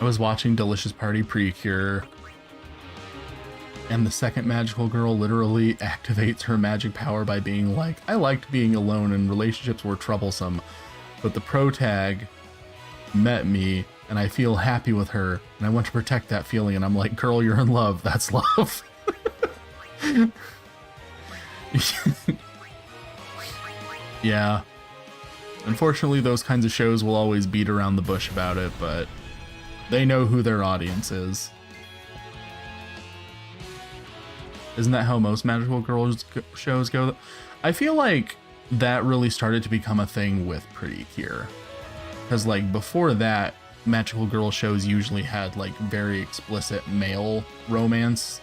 I was watching Delicious Party Precure, and the second magical girl literally activates her magic power by being like, I liked being alone and relationships were troublesome, but the protag met me and I feel happy with her and I want to protect that feeling, and I'm like, girl, you're in love. That's love. Yeah. Unfortunately, those kinds of shows will always beat around the bush about it, but they know who their audience is. Isn't that how most magical girls shows go? I feel like that really started to become a thing with Pretty Cure. Because like before that, magical girl shows usually had like very explicit male romance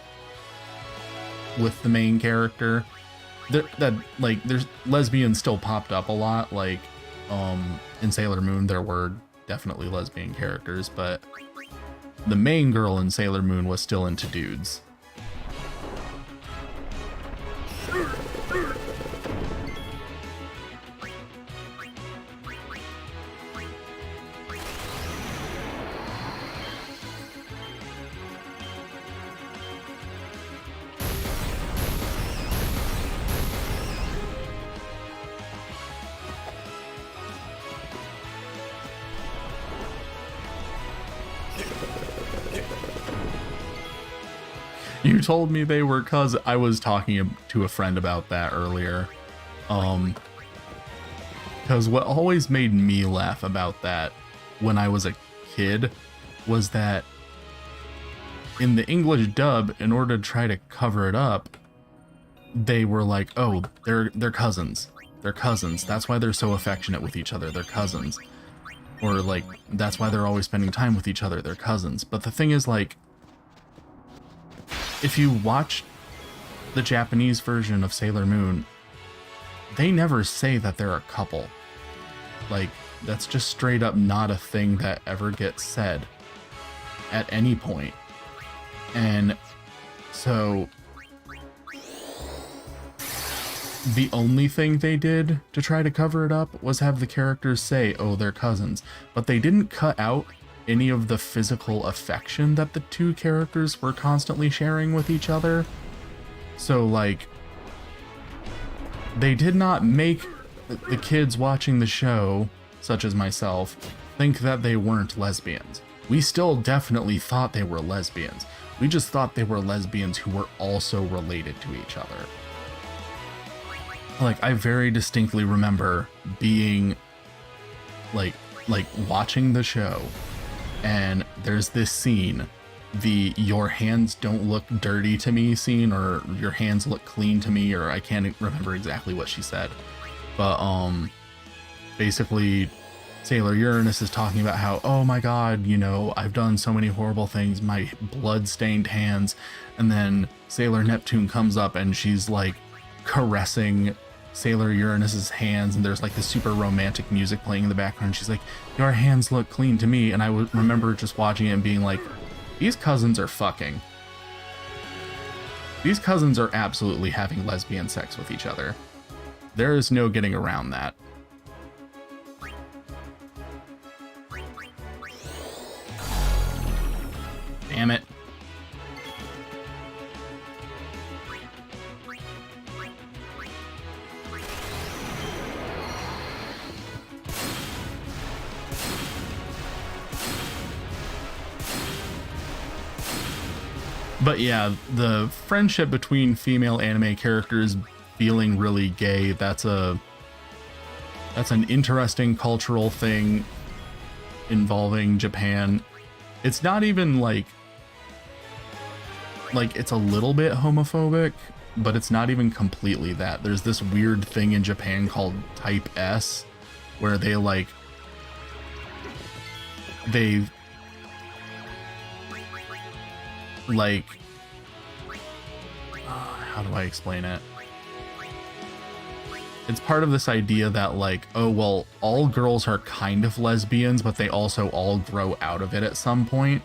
with the main character. There's lesbians still popped up a lot. Like in Sailor Moon, there were definitely lesbian characters, but the main girl in Sailor Moon was still into dudes. You told me they were cousins. I was talking to a friend about that earlier. Because what always made me laugh about that when I was a kid was that in the English dub, in order to try to cover it up, they were like, oh, they're cousins. They're cousins. That's why they're so affectionate with each other. They're cousins. Or like, that's why they're always spending time with each other. They're cousins. But the thing is, like, if you watch the Japanese version of Sailor Moon, they never say that they're a couple. Like, that's just straight up not a thing that ever gets said at any point. And so the only thing they did to try to cover it up was have the characters say, oh, they're cousins. But they didn't cut out any of the physical affection that the two characters were constantly sharing with each other. So, like, they did not make the kids watching the show, such as myself, think that they weren't lesbians. We still definitely thought they were lesbians. We just thought they were lesbians who were also related to each other. Like, I very distinctly remember being like watching the show, and there's this scene, the your hands don't look dirty to me scene, or your hands look clean to me, or I can't remember exactly what she said. But basically Sailor Uranus is talking about how, oh my god, you know, I've done so many horrible things, my blood-stained hands. And then Sailor Neptune comes up and she's like caressing Sailor Uranus's hands, and there's like this super romantic music playing in the background. She's like, your hands look clean to me. And I would remember just watching it and being like, these cousins are fucking. These cousins are absolutely having lesbian sex with each other. There is no getting around that. Damn it. But yeah, the friendship between female anime characters feeling really gay, that's an interesting cultural thing involving Japan. It's not even like it's a little bit homophobic, but it's not even completely that. There's this weird thing in Japan called Type S, where they how do I explain it? It's part of this idea that like, oh, well, all girls are kind of lesbians, but they also all grow out of it at some point.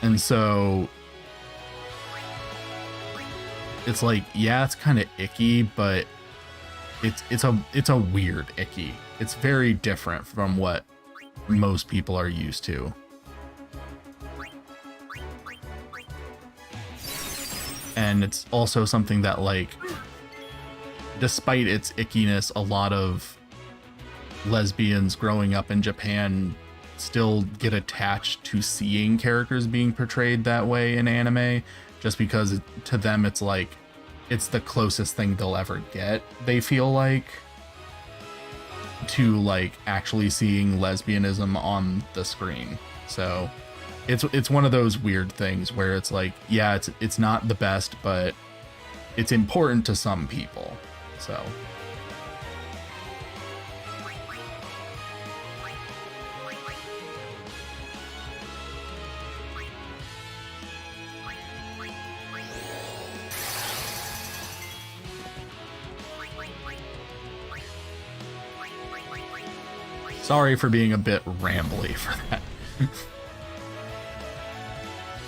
And so it's like, yeah, it's kind of icky, but it's a weird icky. It's very different from what most people are used to. And it's also something that, like, despite its ickiness, a lot of lesbians growing up in Japan still get attached to seeing characters being portrayed that way in anime, just because to them it's like, it's the closest thing they'll ever get, they feel like, to like actually seeing lesbianism on the screen. So it's one of those weird things where it's like, yeah, it's not the best, but it's important to some people. So sorry for being a bit rambly for that.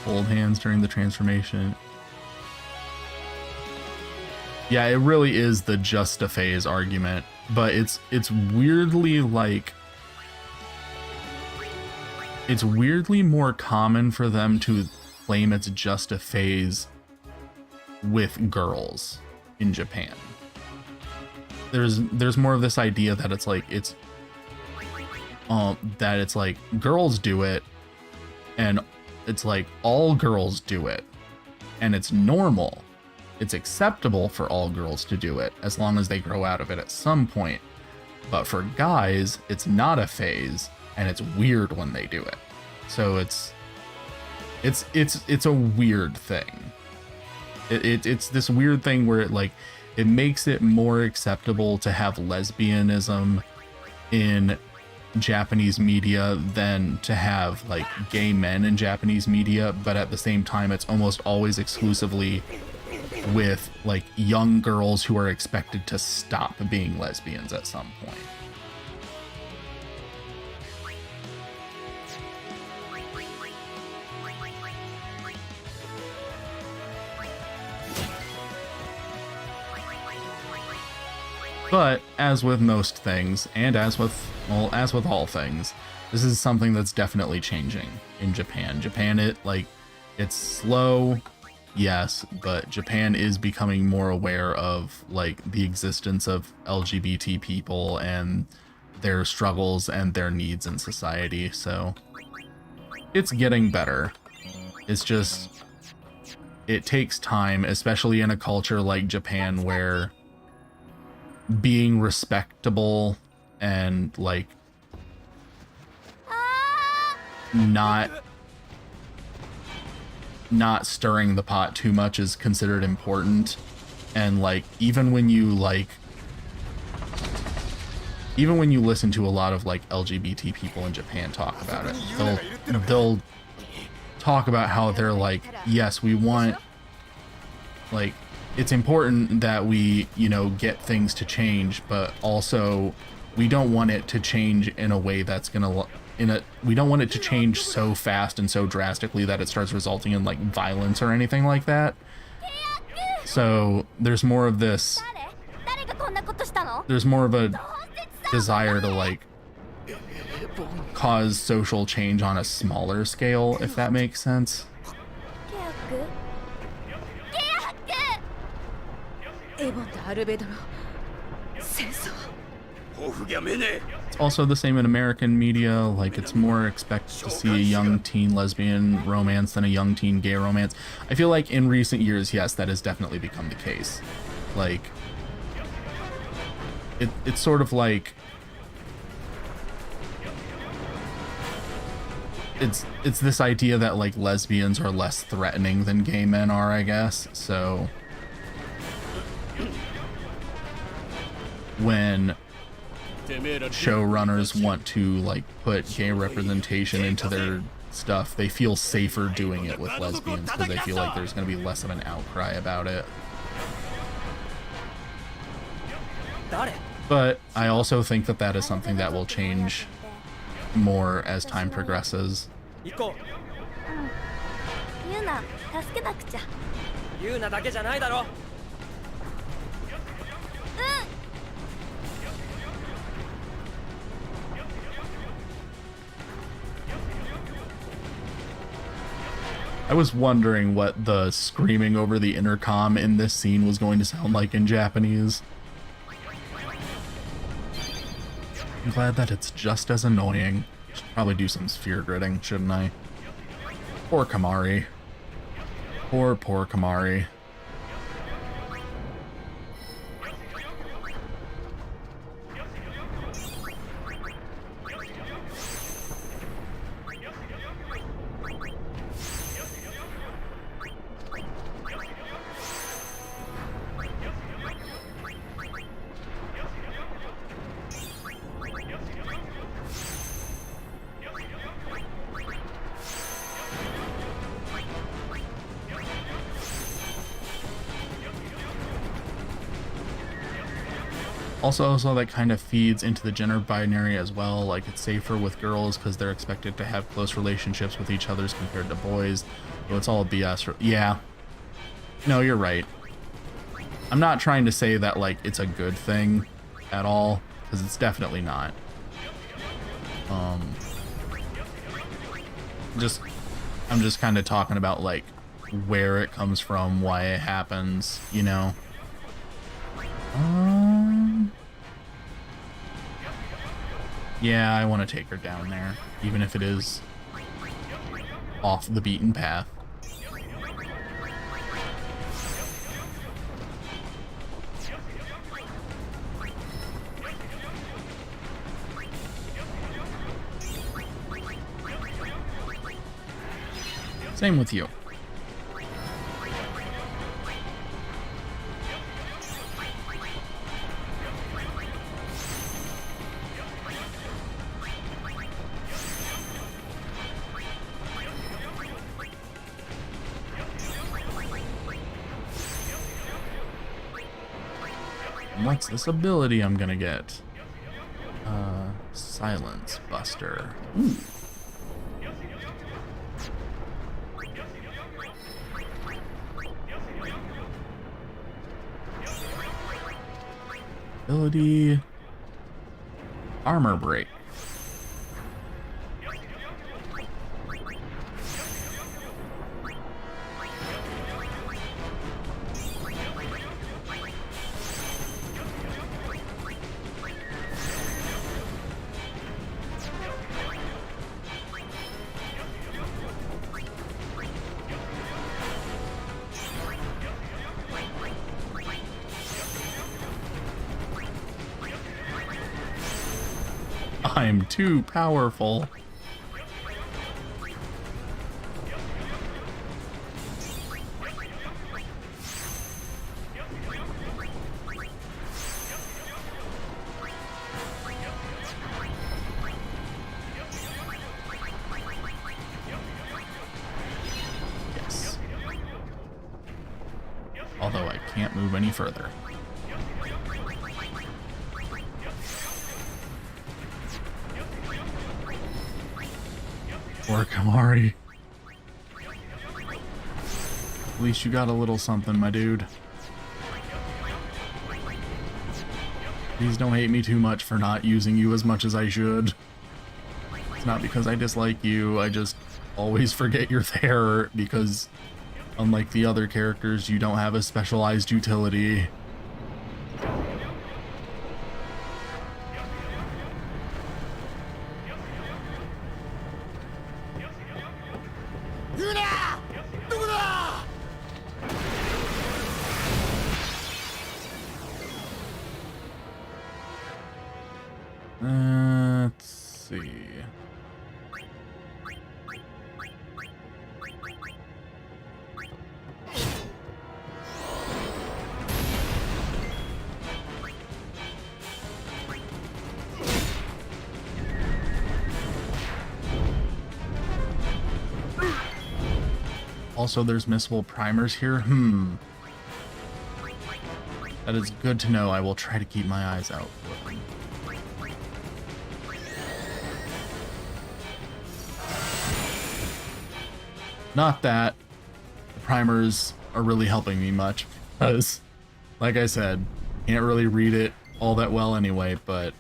Hold hands during the transformation. Yeah, it really is the just a phase argument, but it's weirdly like, it's weirdly more common for them to claim it's just a phase with girls in Japan. There's more of this idea that it's like girls do it, and it's like all girls do it, and it's normal. It's acceptable for all girls to do it as long as they grow out of it at some point. But for guys, it's not a phase, and it's weird when they do it. So it's a weird thing. It's this weird thing where it makes it more acceptable to have lesbianism in Japanese media than to have like gay men in Japanese media, but at the same time it's almost always exclusively with like young girls who are expected to stop being lesbians at some point. But as with most things, and as with all things, this is something that's definitely changing in Japan. It's slow, yes, but Japan is becoming more aware of like the existence of LGBT people and their struggles and their needs in society. So it's getting better. It's just, it takes time, especially in a culture like Japan where being respectable and like not stirring the pot too much is considered important. And like even when you listen to a lot of like LGBT people in Japan talk about it, they'll talk about how they're like, yes, we want, like, it's important that we, get things to change, but also we don't want it to change in a way that's we don't want it to change so fast and so drastically that it starts resulting in like violence or anything like that. So there's more of a desire to like cause social change on a smaller scale, if that makes sense. It's also the same in American media. Like, it's more expected to see a young teen lesbian romance than a young teen gay romance. I feel like in recent years, yes, that has definitely become the case. Like, it's sort of like it's this idea that like lesbians are less threatening than gay men are, I guess. So when showrunners want to like put gay representation into their stuff, they feel safer doing it with lesbians because they feel like there's going to be less of an outcry about it. But I also think that that is something that will change more as time progresses. ユーナ、助けなくちゃ。ユーナだけじゃないだろ。I was wondering what the screaming over the intercom in this scene was going to sound like in Japanese. I'm glad that it's just as annoying. Should probably do some sphere gridding, shouldn't I? Poor Kamari. Poor Kamari. Also, that kind of feeds into the gender binary as well. Like, it's safer with girls because they're expected to have close relationships with each other compared to boys. So it's all BS. Yeah. No, you're right. I'm not trying to say that, like, it's a good thing at all, because it's definitely not. I'm just kind of talking about, like, where it comes from, why it happens, you know? Yeah, I want to take her down there, even if it is off the beaten path. Same with you. What's this ability I'm gonna get? Silence Buster. Ooh. Ability. Armor Break. I'm too powerful. Yes. Although I can't move any further. Poor Kamari. At least you got a little something, my dude. Please don't hate me too much for not using you as much as I should. It's not because I dislike you, I just always forget you're there because unlike the other characters, you don't have a specialized utility. Let's see. Also, there's missable primers here. That is good to know. I will try to keep my eyes out for them. Not that the primers are really helping me much, because, like I said, can't really read it all that well anyway, but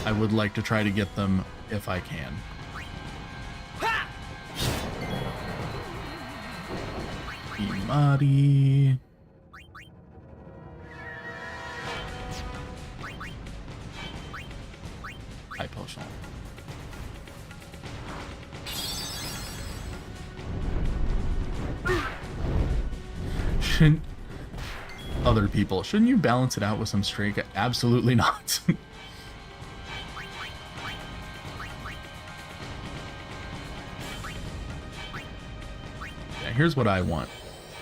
I would like to try to get them if I can. Imari. High potion. Shouldn't other people, shouldn't you balance it out with some straight? Absolutely not. Yeah, here's what I want.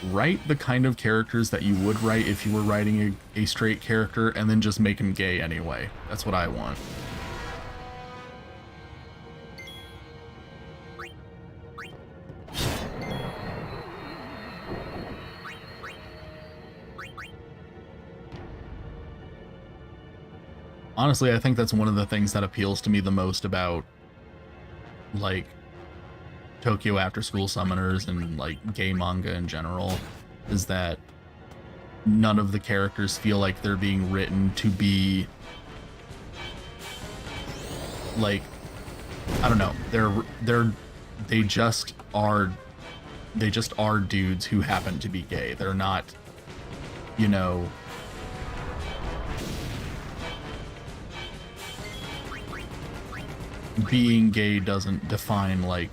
Write the kind of characters that you would write if you were writing a straight character, and then just make him gay anyway. That's what I want. Honestly, I think that's one of the things that appeals to me the most about, like, Tokyo After School Summoners and, like, gay manga in general, is that none of the characters feel like they're being written to be, like, I don't know, they just are dudes who happen to be gay. They're not, you know, being gay doesn't define, like,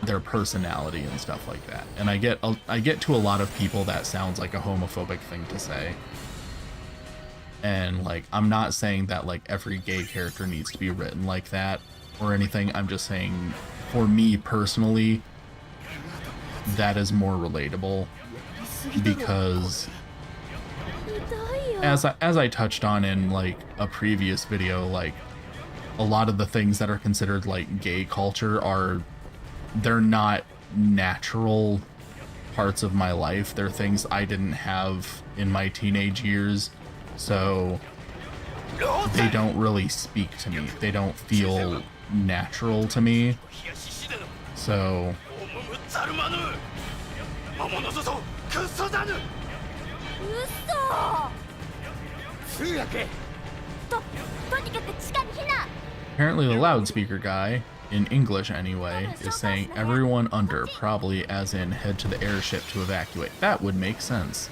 their personality and stuff like that. And I get to a lot of people that sounds like a homophobic thing to say. And, like, I'm not saying that, like, every gay character needs to be written like that or anything. I'm just saying, for me personally, that is more relatable, because ひどいよ。 as I touched on in like a previous video, like a lot of the things that are considered like gay culture they're not natural parts of my life. They're things I didn't have in my teenage years, so they don't really speak to me. They don't feel natural to me. So 通訳とにかく地下に避難。 apparently the loudspeaker guy, in English anyway, is saying everyone under, probably as in head to the airship to evacuate. That would make sense.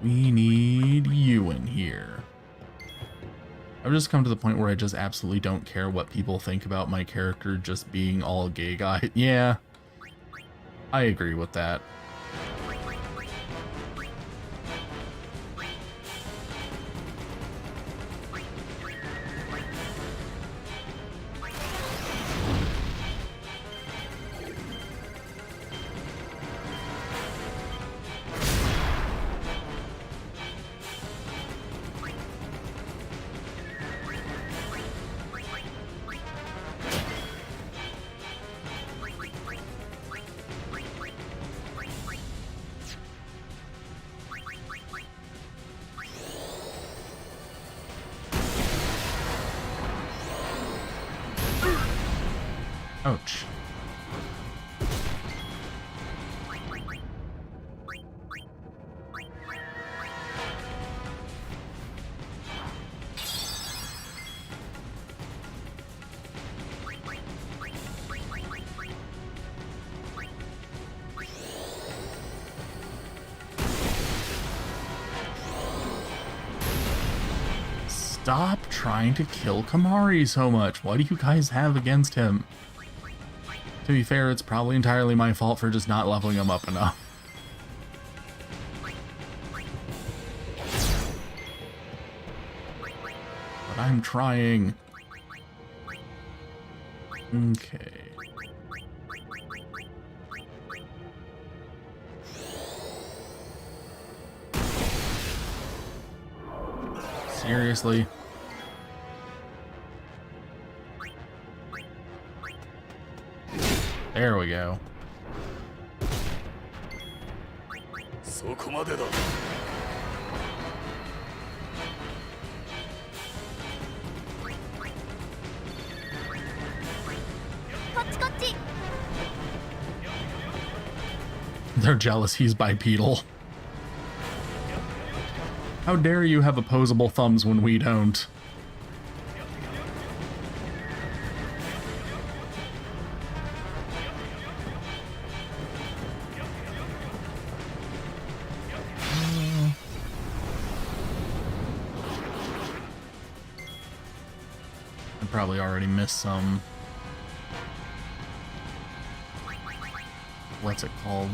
We need you in here. I've just come to the point where I just absolutely don't care what people think about my character just being all gay guy. Yeah, I agree with that. Ouch. Stop trying to kill Kamari so much. What do you guys have against him? To be fair, it's probably entirely my fault for just not leveling him up enough. But I'm trying. Okay. Seriously? There we go. そこまでだ こっちこっち。 They're jealous he's bipedal. How dare you have opposable thumbs when we don't? I probably already missed some. What's it called?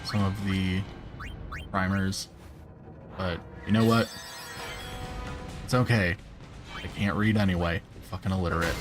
Some of the primers. But you know what? It's okay. I can't read anyway. Fucking illiterate.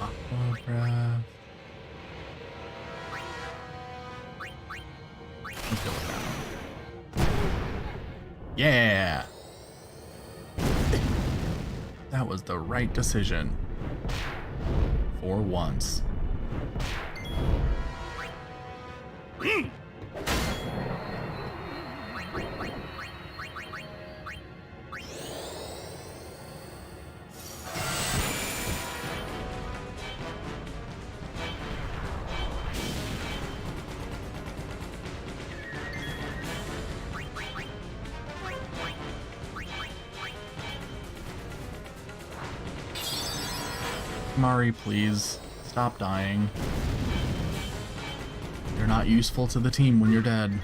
Aqua. Let's go with that one. Yeah! That was the right decision. For once. Mari, please stop dying. not useful to the team when you're dead.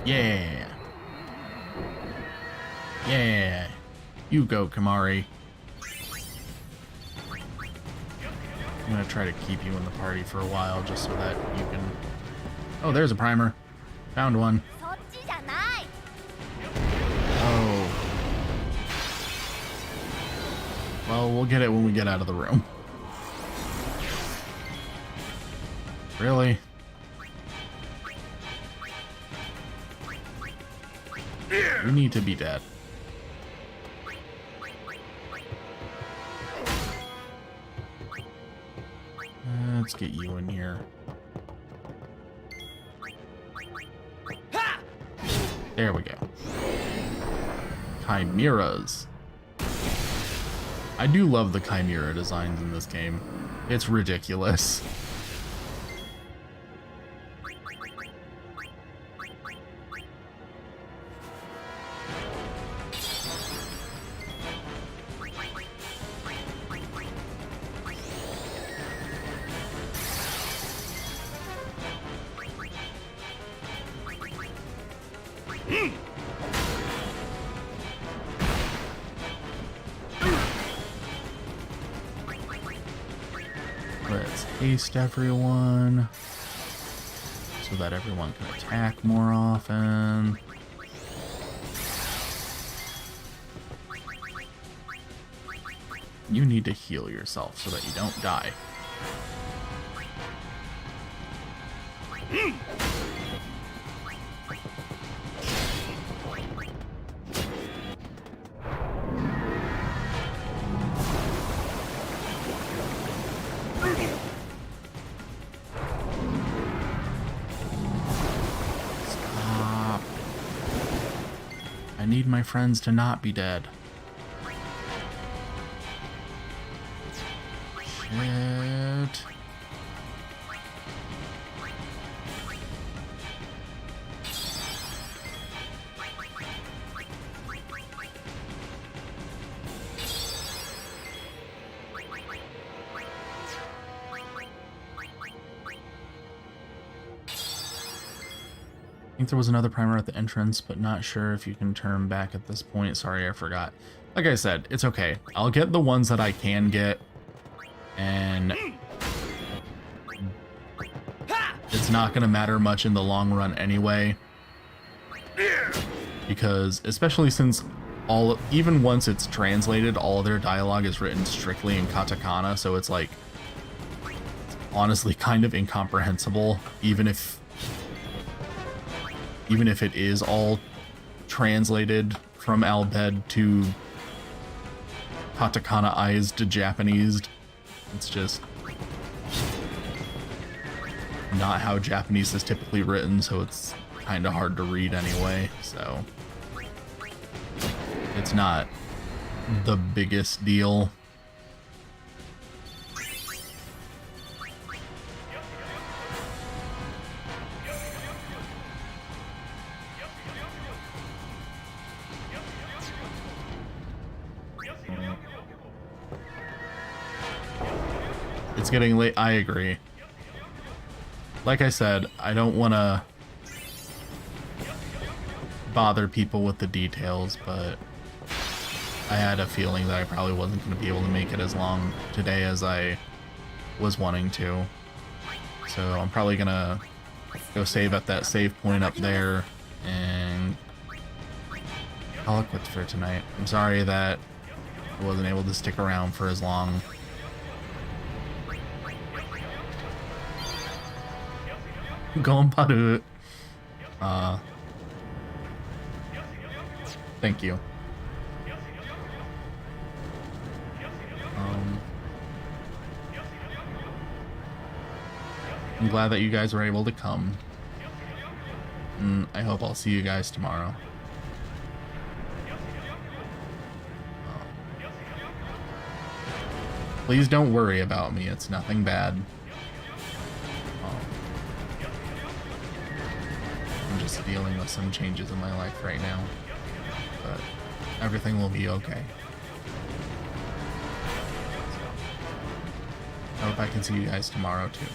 Yeah. Yeah. You go, Kamari. I'm gonna try to keep you in the party for a while just so that you can... Oh, there's a primer. Found one. そっちじゃない。 Oh. Well, we'll get it when we get out of the room. Really? We need to be dead. Let's get you in here. There we go. Chimeras. I do love the chimera designs in this game. It's ridiculous. Let's haste everyone so that everyone can attack more often. You need to heal yourself so that you don't die. Stop. I need my friends to not be dead. Shit. I think there was another primer at the entrance, but not sure if you can turn back at this point. Sorry, I forgot. Like I said, it's okay. I'll get the ones that I can get, and it's not going to matter much in the long run anyway. Because, especially since even once it's translated, all of their dialogue is written strictly in katakana, so it's like, honestly kind of incomprehensible, even if it is all translated from Albed to katakana-ized Japanese. It's just not how Japanese is typically written, so it's kind of hard to read anyway, so it's not the biggest deal. It's getting late. I agree. Like I said, I don't want to bother people with the details, but I had a feeling that I probably wasn't going to be able to make it as long today as I was wanting to. So I'm probably going to go save at that save point up there and call it quits for tonight. I'm sorry that I wasn't able to stick around for as long. Gonparu. Thank you. I'm glad that you guys were able to come. And I hope I'll see you guys tomorrow. Please don't worry about me. It's nothing bad. I'm just dealing with some changes in my life right now. But everything will be okay. So, I hope I can see you guys tomorrow too.